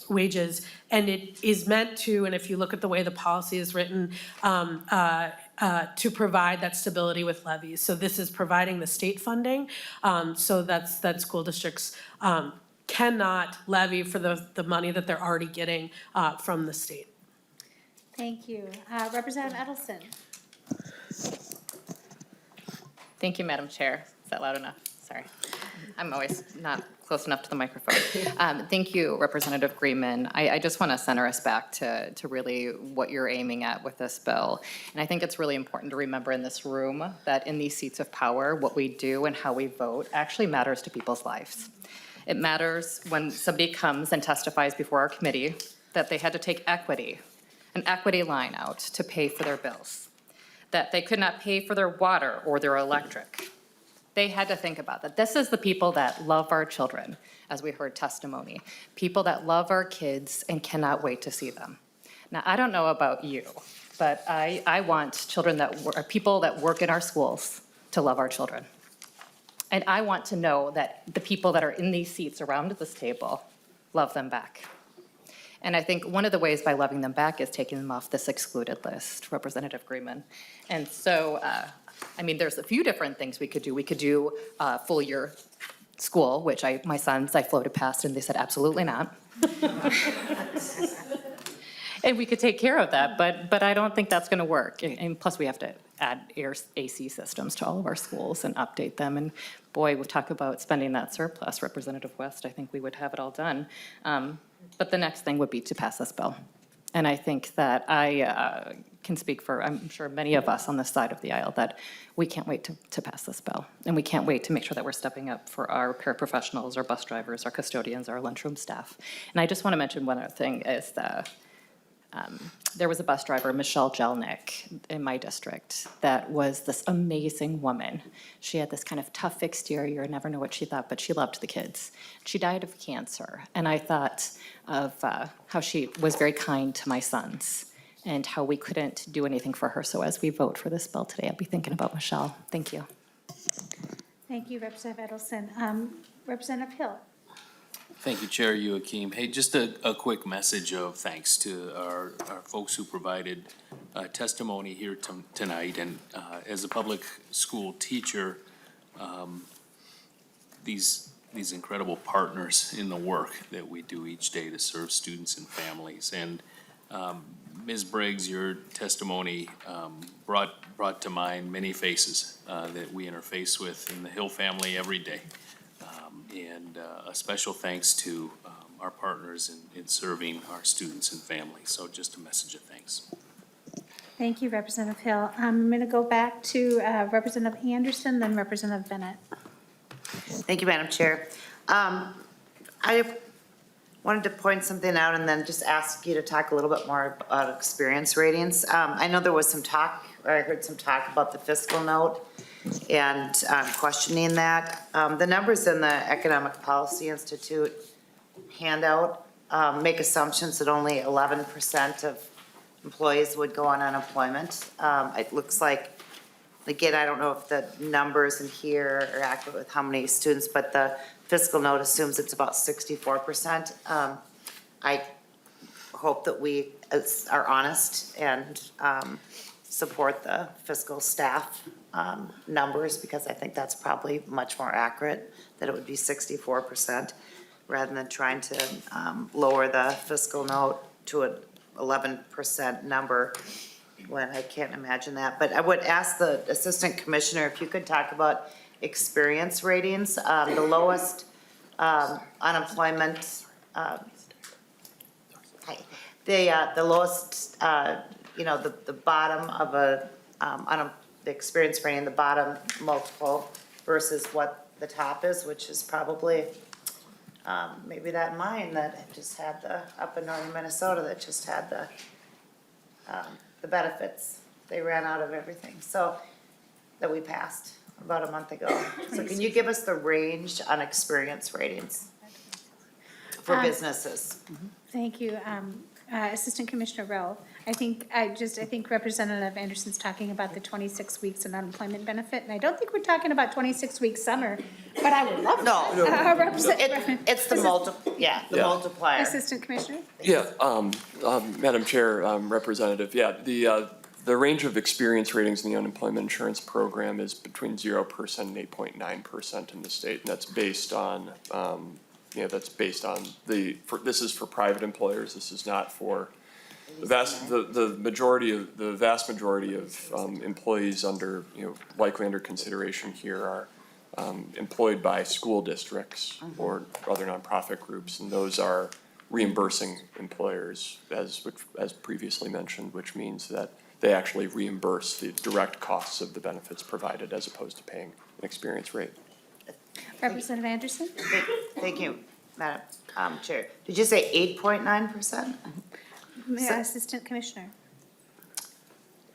wages. And it is meant to, and if you look at the way the policy is written, to provide that stability with levies. So this is providing the state funding, so that school districts cannot levy for the money that they're already getting from the state. Thank you. Representative Edelson. Thank you, Madam Chair. Is that loud enough? Sorry. I'm always not close enough to the microphone. Thank you, Representative Greenman. I just want to center us back to really what you're aiming at with this bill. And I think it's really important to remember in this room that in these seats of power, what we do and how we vote actually matters to people's lives. It matters when somebody comes and testifies before our committee that they had to take an equity line out to pay for their bills, that they could not pay for their water or their electric. They had to think about that. This is the people that love our children, as we heard testimony, people that love our kids and cannot wait to see them. Now, I don't know about you, but I want children people that work in our schools to love our children. And I want to know that the people that are in these seats around this table love them back. And I think one of the ways by loving them back is taking them off this excluded list, Representative Greenman. And so, I mean, there's a few different things we could do. We could do full year school, which my sons, I floated past and they said, absolutely not. And we could take care of that, but I don't think that's gonna work. And plus we have to add AC systems to all of our schools and update them. And boy, we talk about spending that surplus, Representative West, I think we would have it all done. But the next thing would be to pass this bill. And I think that I can speak for, I'm sure, many of us on this side of the aisle, that we can't wait to pass this bill. And we can't wait to make sure that we're stepping up for our paraprofessionals, our bus drivers, our custodians, our lunchroom staff. And I just want to mention one other thing is there was a bus driver, Michelle Jelnick, in my district that was this amazing woman. She had this kind of tough exterior, never know what she thought, but she loved the kids. She died of cancer. And I thought of how she was very kind to my sons and how we couldn't do anything for her. So as we vote for this bill today, I'll be thinking about Michelle. Thank you. Thank you, Representative Edelson. Representative Hill. Thank you, Chair Joachim. Hey, just a quick message of thanks to our folks who provided testimony here tonight. And as a public school teacher, these incredible partners in the work that we do each day to serve students and families. And Ms. Briggs, your testimony brought to mind many faces that we interface with in the Hill family every day. And a special thanks to our partners in serving our students and families. So just a message of thanks. Thank you, Representative Hill. I'm going to go back to Representative Anderson, then Representative Bennett. Thank you, Madam Chair. I wanted to point something out and then just ask you to talk a little bit more about experience ratings. I know there was some talk, or I heard some talk about the fiscal note and questioning that. The numbers in the Economic Policy Institute handout make assumptions that only 11% of employees would go on unemployment. It looks like, again, I don't know if the numbers in here are accurate with how many students, but the fiscal note assumes it's about 64%. I hope that we are honest and support the fiscal staff numbers, because I think that's probably much more accurate, that it would be 64%, rather than trying to lower the fiscal note to an 11% number, when I can't imagine that. But I would ask the Assistant Commissioner if you could talk about experience ratings. The lowest unemployment, the lowest, the bottom of the experience rating, the bottom multiple versus what the top is, which is probably maybe that mine that just had up in northern Minnesota that just had the benefits. They ran out of everything, so, that we passed about a month ago. So can you give us the range on experience ratings for businesses? Thank you, Assistant Commissioner Rowe. I think Representative Anderson's talking about the 26 weeks of unemployment benefit, and I don't think we're talking about 26 weeks summer, but I would love that. No, it's the multiplier. Assistant Commissioner? Yeah, Madam Chair, Representative, yeah, the range of experience ratings in the unemployment insurance program is between 0% and 8.9% in the state, and that's based on, this is for private employers, this is not for the vast majority of employees under, likely under consideration here are employed by school districts or other nonprofit groups, and those are reimbursing employers, as previously mentioned, which means that they actually reimburse the direct costs of the benefits provided as opposed to paying an experience rate. Representative Anderson? Thank you, Madam Chair. Did you say 8.9%? Assistant Commissioner?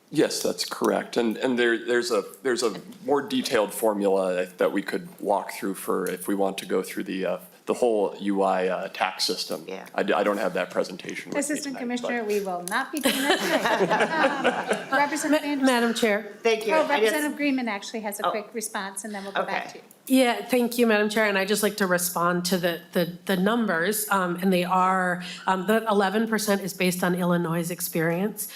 Yes, that's correct. And there's a more detailed formula that we could walk through for if we want to go through the whole UI tax system. Yeah. I don't have that presentation with me Assistant tonight, Commissioner, but- we will not be doing that tonight. Representative Anderson? Madam Chair. Thank you. Oh, Representative Greenman actually has a quick response, and then we'll go back Okay. to you. Yeah, thank you, Madam Chair, and I'd just like to respond to the numbers, and they are, the 11% is based on Illinois' experience.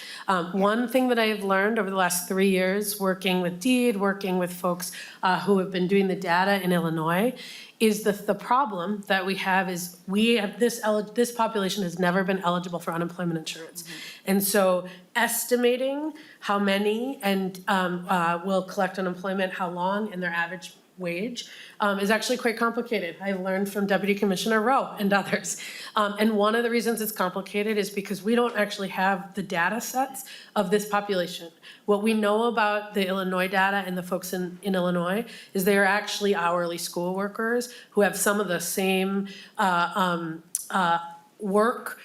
One thing that I have learned over the last 3 years, working with DEED, working with folks who have been doing the data in Illinois, is the problem that we have is this population has never been eligible for unemployment insurance. And so estimating how many will collect unemployment, how long, and their average wage is actually quite complicated. I've learned from Deputy Commissioner Rowe and others. And one of the reasons it's complicated is because we don't actually have the data sets of this population. What we know about the Illinois data and the folks in Illinois is they are actually hourly school workers who have some of the same work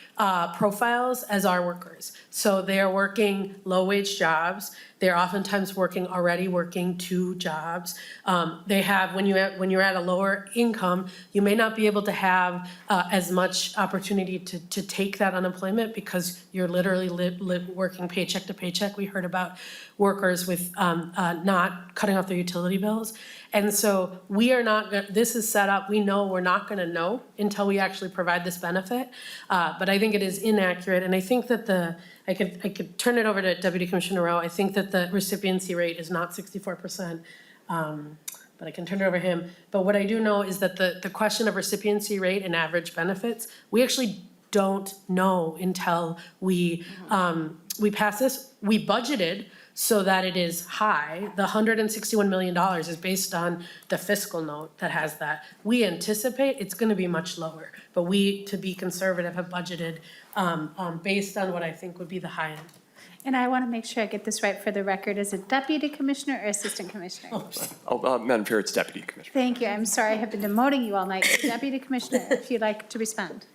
profiles as our workers. So they are working low-wage jobs. They're oftentimes already working 2 jobs. They have, when you're at a lower income, you may not be able to have as much opportunity to take that unemployment because you're literally working paycheck to paycheck. We heard about workers with not cutting off their utility bills. And so this is set up, we know we're not gonna know until we actually provide this benefit. But I think it is inaccurate, and I think that I could turn it over to Deputy Commissioner Rowe. I think that the recipiency rate is not 64%, but I can turn it over to him. But what I do know is that the question of recipiency rate and average benefits, we actually don't know until we pass this. We budgeted so that it is high. The $161 million is based on the fiscal note that has that. We anticipate it's gonna be much lower, but we, to be conservative, have budgeted based on what I think would be the high end. And I want to make sure I get this right for the record. Is it Deputy Commissioner or Assistant Commissioner? Madam Chair, it's Deputy Commissioner. Thank you. I'm sorry, I have been demoting you all night. Deputy Commissioner, if you'd like to respond.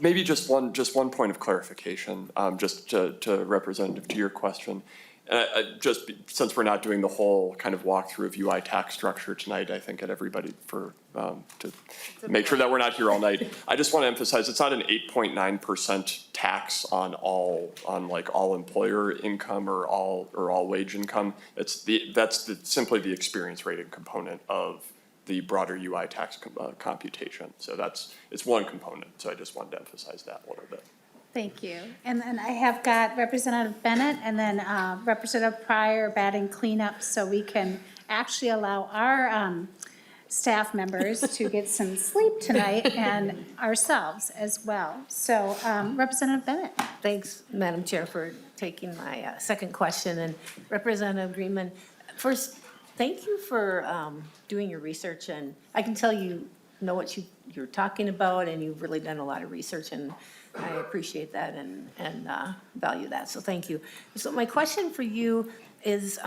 Maybe just one point of clarification, just to Representative to your question. Since we're not doing the whole kind of walkthrough of UI tax structure tonight, I think at everybody to make sure that we're not here all night. I just want to emphasize it's not an 8.9% tax on all employer income or all wage income. That's simply the experience rating component of the broader UI tax computation. So it's one component. So I just wanted to emphasize that a little bit. Thank you. And then I have got Representative Bennett and then Representative Pryor batting cleanup so we can actually allow our staff members to get some sleep tonight and ourselves as well. So Representative Bennett. Thanks, Madam Chair, for taking my second question. And Representative Greenman, first, thank you for doing your research. And I can tell you know what you're talking about, and you've really done a lot of research, and I appreciate that and value that. So thank you. So my question for you is,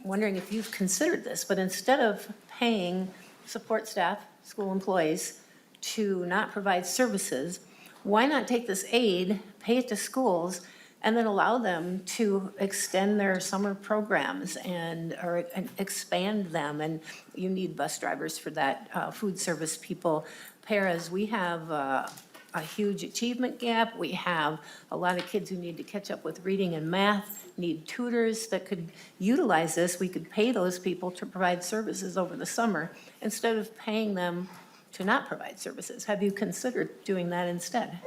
wondering if you've considered this, but instead of paying support staff, school employees, to not provide services, why not take this aid, pay it to schools, and then allow them to extend their summer programs and expand them? And you need bus drivers for that, food service people. Paras, we have a huge achievement gap. We have a lot of kids who need to catch up with reading and math, need tutors that could utilize this. We could pay those people to provide services over the summer instead of paying them to not provide services. Have you considered doing that instead?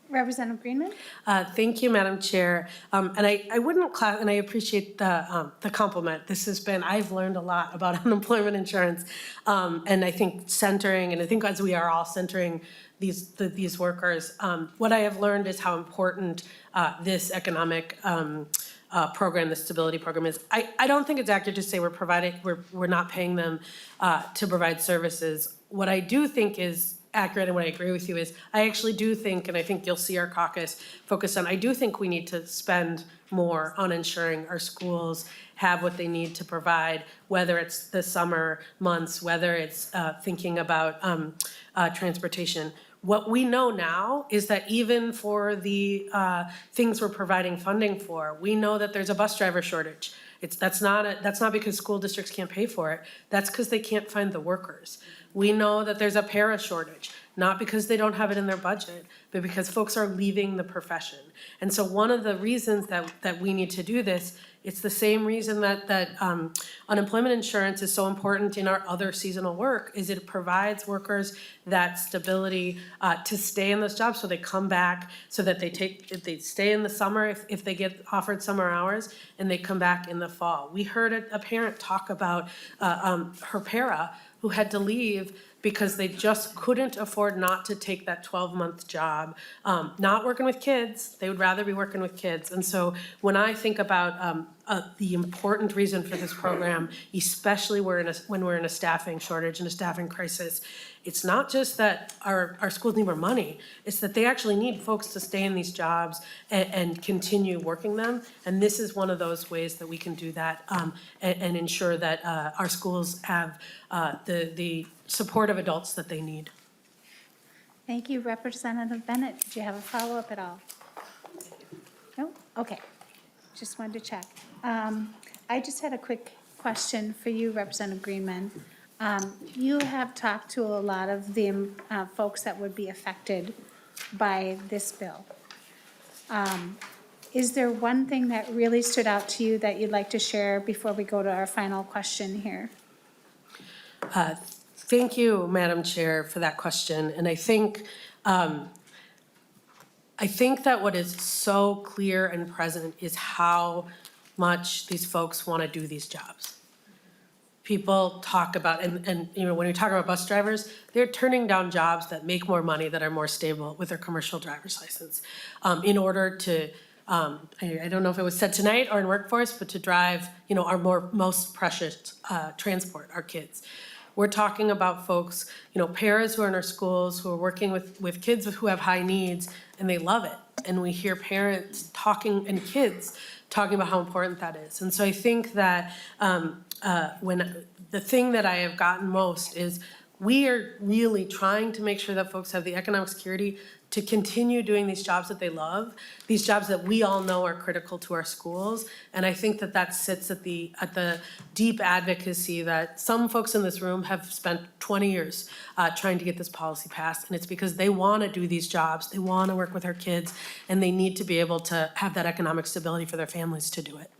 Representative Greenman? Thank you, Madam Chair. And I wouldn't and I appreciate the compliment. This has been, I've learned a lot about unemployment insurance. And I think centering, and I think as we are all centering these workers, what I have learned is how important this economic program, the stability program is. I don't think it's accurate to say we're not paying them to provide services. What I do think is accurate, and what I agree with you is, I actually do think, and I think you'll see our caucus focus on, I do think we need to spend more on ensuring our schools have what they need to provide, whether it's the summer months, whether it's thinking about transportation. What we know now is that even for the things we're providing funding for, we know that there's a bus driver shortage. That's not because school districts can't pay for it. That's because they can't find the workers. We know that there's a para shortage, not because they don't have it in their budget, but because folks are leaving the profession. And so one of the reasons that we need to do this, it's the same reason that unemployment insurance is so important in our other seasonal work, is it provides workers that stability to stay in those jobs, so they come back, so that they stay in the summer if they get offered summer hours, and they come back in the fall. We heard a parent talk about her para who had to leave because they just couldn't afford not to take that 12-month job, not working with kids. They would rather be working with kids. And so when I think about the important reason for this program, especially when we're in a staffing shortage and a staffing crisis, it's not just that our schools need more money, it's that they actually need folks to stay in these jobs and continue working them. And this is one of those ways that we can do that and ensure that our schools have the supportive adults that they need. Thank you. Representative Bennett, did you have a follow-up at all? No? Okay. Just wanted to check. I just had a quick question for you, Representative Greenman. You have talked to a lot of the folks that would be affected by this bill. Is there one thing that really stood out to you that you'd like to share before we go to our final question here? Thank you, Madam Chair, for that question. And I think that what is so clear and present is how much these folks want to do these jobs. People talk about, and you know, when you talk about bus drivers, they're turning down jobs that make more money, that are more stable with their commercial driver's license, in order to, I don't know if it was said tonight or in workforce, but to drive, you know, our most precious transport, our kids. We're talking about folks, you know, paras who are in our schools, who are working with kids who have high needs, and they love it. And we hear parents talking, and kids talking about how important that is. And so I think that when the thing that I have gotten most is we are really trying to make sure that folks have the economic security to continue doing these jobs that they love, these jobs that we all know are critical to our schools. And I think that sits at the deep advocacy that some folks in this room have spent 20 years trying to get this policy passed. And it's because they want to do these jobs, they want to work with our kids, and they need to be able to have that economic stability for their families to do it.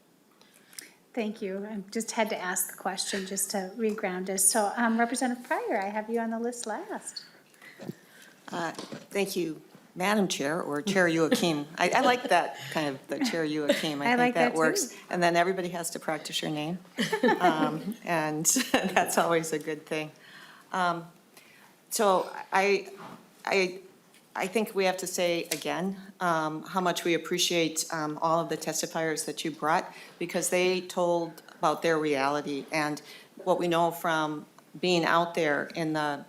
Thank you. I just had to ask the question just to reground us. So Representative Pryor, I have you on the list last. Thank you, Madam Chair, or Chair Joachim. I like that kind of, the Chair Joachim. I think that works. And then everybody has to practice your name. And that's always a good thing. So I think we have to say again how much we appreciate all of the testifiers that you brought, because they told about their reality and what we know from being out there in the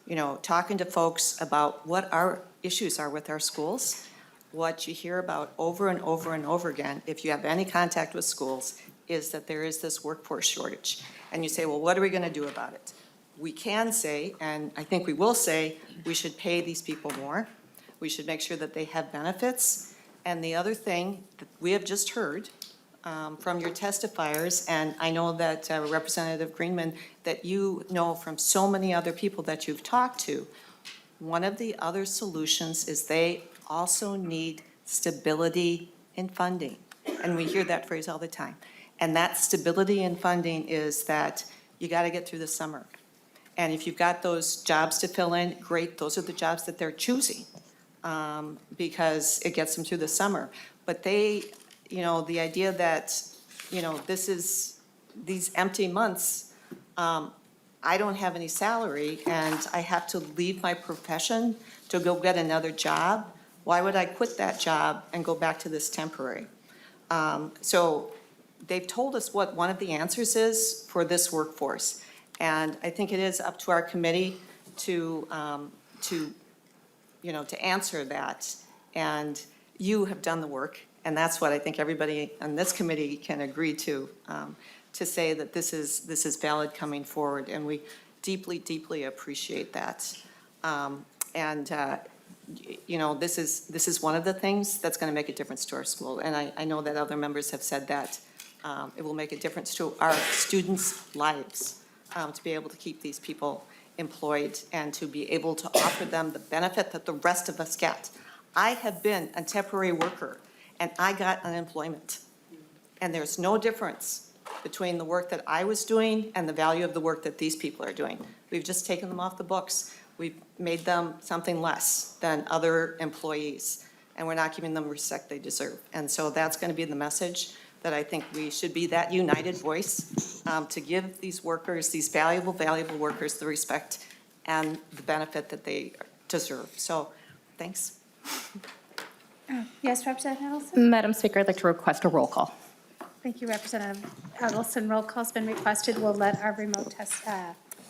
you know, talking to folks about what our issues are with our schools. what you hear about over and over and over again, if you have any contact with schools, is that there is this workforce shortage. And you say, well, what are we going to do about it? We can say, and I think we will say, we should pay these people more. We should make sure that they have benefits. And the other thing that we have just heard from your testifiers, and I know that Representative Greenman, that you know from so many other people that you've talked to, one of the other solutions is they also need stability in funding. And we hear that phrase all the time. And that stability in funding is that you got to get through the summer. And if you've got those jobs to fill in, great, those are the jobs that they're choosing because it gets them through the summer. But they, you know, the idea that, you know, these empty months, I don't have any salary and I have to leave my profession to go get another job. Why would I quit that job and go back to this temporary? So they've told us what one of the answers is for this workforce. And I think it is up to our committee to answer that. And you have done the work, and that's what I think everybody on this committee can agree to say that this is valid coming forward, and we deeply, deeply appreciate that. This is one of the things that's going to make a difference to our school, and I know that other members have said that it will make a difference to our students' lives to be able to keep these people employed and to be able to offer them the benefit that the rest of us get. I have been a temporary worker, and I got unemployment, and there's no difference between the work that I was doing and the value of the work that these people are doing. We've just taken them off the books. We've made them something less than other employees, and we're not giving them the respect they deserve. And so that's going to be the message that I think we should be, that united voice to give these workers, these valuable, valuable workers, the respect and the benefit that they deserve. So, thanks. Yes, Representative Ellison? Madam Speaker, I'd like to request a roll call. Thank you, Representative Ellison. Roll call's been requested. We'll let our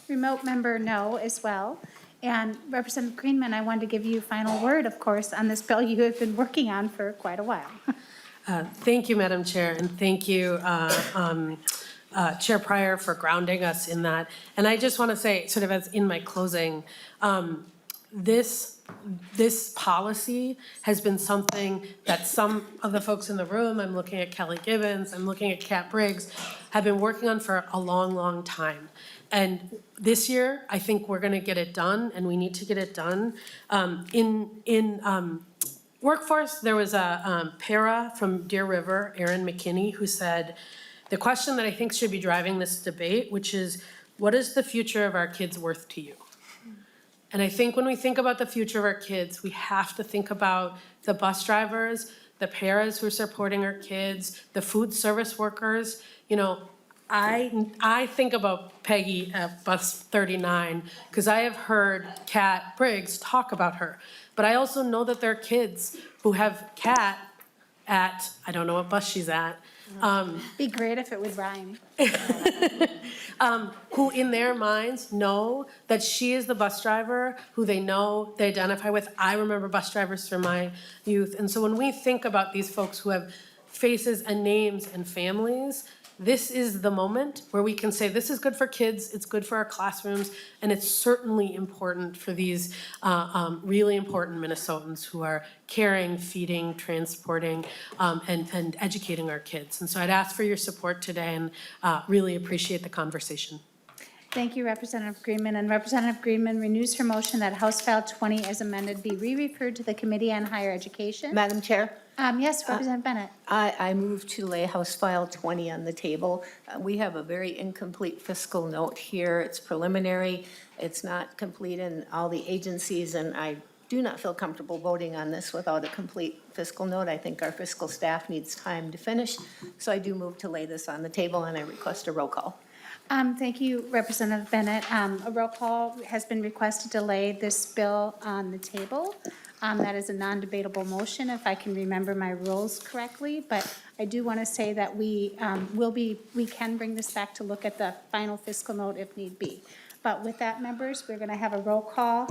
remote member know as well. And Representative Greenman, I wanted to give you final word, of course, on this bill you have been working on for quite a while. Thank you, Madam Chair, and thank you, Chair Pryor, for grounding us in that. And I just want to say, sort of as in my closing, this policy has been something that some of the folks in the room, I'm looking at Kelly Gibbons, I'm looking at Kat Briggs, have been working on for a long, long time. And this year, I think we're going to get it done, and we need to get it done. In workforce, there was a para from Deer River, Erin McKinney, who said, the question that I think should be driving this debate, which is, what is the future of our kids worth to you? And I think when we think about the future of our kids, we have to think about the bus drivers, the paras who are supporting our kids, the food service workers. You know, I think about Peggy at bus 39 because I have heard Kat Briggs talk about her. But I also know that there are kids who have Kat at, I don't know what bus she's at. Be great if it would rhyme. Who in their minds know that she is the bus driver who they know, they identify with. I remember bus drivers from my youth. And so when we think about these folks who have faces and names and families, this is the moment where we can say, this is good for kids, it's good for our classrooms, and it's certainly important for these really important Minnesotans who are caring, feeding, transporting, and educating our kids. And so I'd ask for your support today and really appreciate the conversation. Thank you, Representative Greenman. And Representative Greenman renews her motion that House File 20 as amended be re-referred to the Committee on Higher Education. Madam Chair? Yes, Representative Bennett. I move to lay House File 20 on the table. We have a very incomplete fiscal note here. It's preliminary. It's not complete in all the agencies, and I do not feel comfortable voting on this without a complete fiscal note. I think our fiscal staff needs time to finish. So I do move to lay this on the table, and I request a roll call. Thank you, Representative Bennett. A roll call has been requested to lay this bill on the table. That is a non-debatable motion, if I can remember my rules correctly. But I do want to say that we can bring this back to look at the final fiscal note if need be. But with that, members, we're going to have a roll call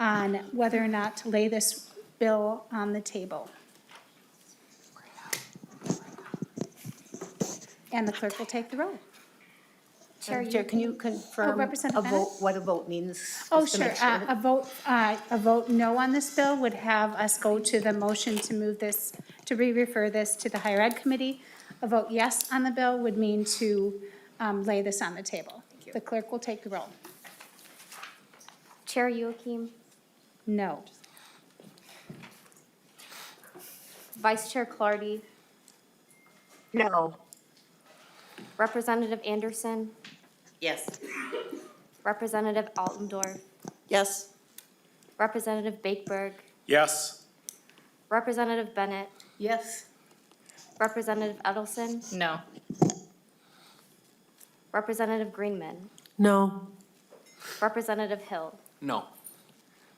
on whether or not to lay this bill on the table. And the clerk will take the roll. Madam Chair, can you confirm Representative a vote, what a vote means? Oh, just to sure. make sure? A vote no on this bill would have us go to the motion to move this, to re-refer this to the Higher Ed Committee. A vote yes on the bill would mean to lay this on the table. The clerk will take the roll. Chair Joachim, No. Vice Chair Clardy, No. Representative Anderson, Yes. Representative Altendorf, Yes. Representative Bakeberg, Yes. Representative Bennett, Yes. Representative Edelson, No. Representative Greenman, No. Representative Hill, No.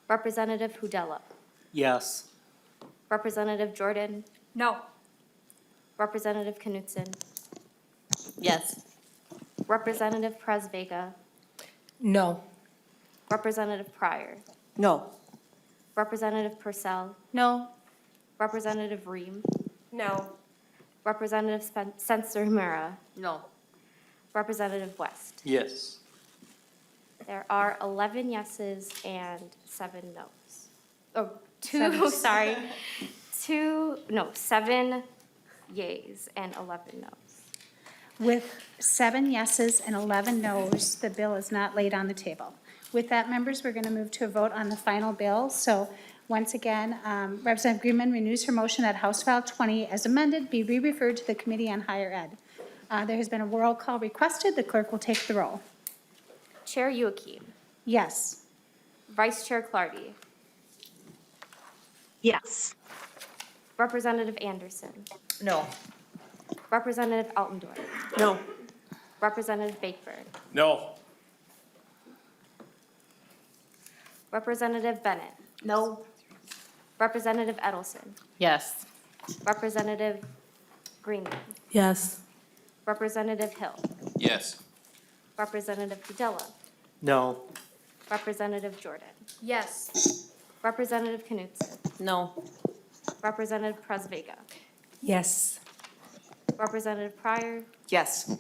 Representative Hudella, Yes. Representative Jordan, No. Representative Knutson, Yes. Representative Perez Vega, No. Representative Pryor, No. Representative Purcell, No. Representative Ream, No. Representative Sensor Mura, No. Representative West. Yes. There are 11 yeses and 7 noes. Oh, Seven. two, sorry. 7 yeas and 11 noes. With 7 yeses and 11 noes, the bill is not laid on the table. With that, members, we're going to move to a vote on the final bill. So once again, Representative Greenman renews her motion that House File 20 as amended be re-referred to the Committee on Higher Ed. There has been a roll call requested. The clerk will take the roll. Chair Joachim, Yes. Vice Chair Clardy, Yes. Representative Anderson, No. Representative Altendorf, No. Representative Bakeberg, No. Representative Bennett, No. Representative Edelson, Yes. Representative Greenman, Yes. Representative Hill, Yes. Representative Hudella, No. Representative Jordan, Yes. Representative Knutson, No. Representative Perez Vega, Yes. Representative Pryor, Yes.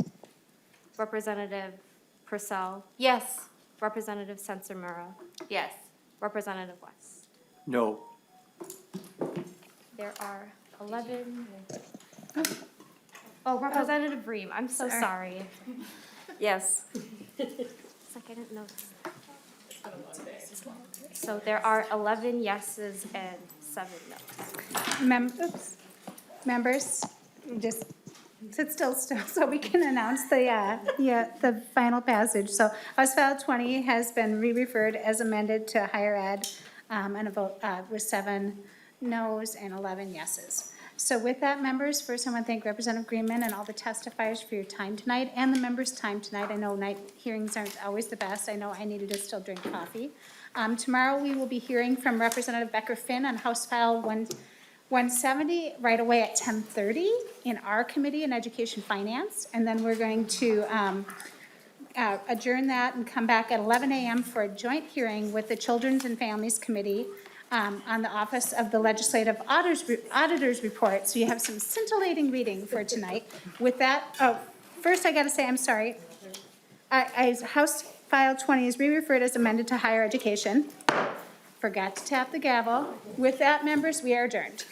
Representative Purcell, Yes. Representative Sensor Mura, Yes. Representative West. No. There are 11. Oh, Representative Ream, I'm so sorry. Yes. It's like I didn't know. So there are 11 yeses and 7 noes. Members, just sit still so we can announce the final passage. So House File 20 has been re-referred as amended to Higher Ed, and a vote with 7 noes and 11 yeses. So with that, members, first I want to thank Representative Greenman and all the testifiers for your time tonight and the members' time tonight. I know night hearings aren't always the best. I know I needed to still drink coffee. Tomorrow we will be hearing from Representative Becker-Finn on House File 170 right away at 10:30 in our committee in Education Finance. And then we're going to adjourn that and come back at 11 a.m. for a joint hearing with the Children's and Families Committee on the Office of the Legislative Auditor's Report. So you have some scintillating reading for tonight. With that, first I got to say, I'm sorry. House File 20 is re-referred as amended to higher education. Forgot to tap the gavel. With that, members, we are adjourned.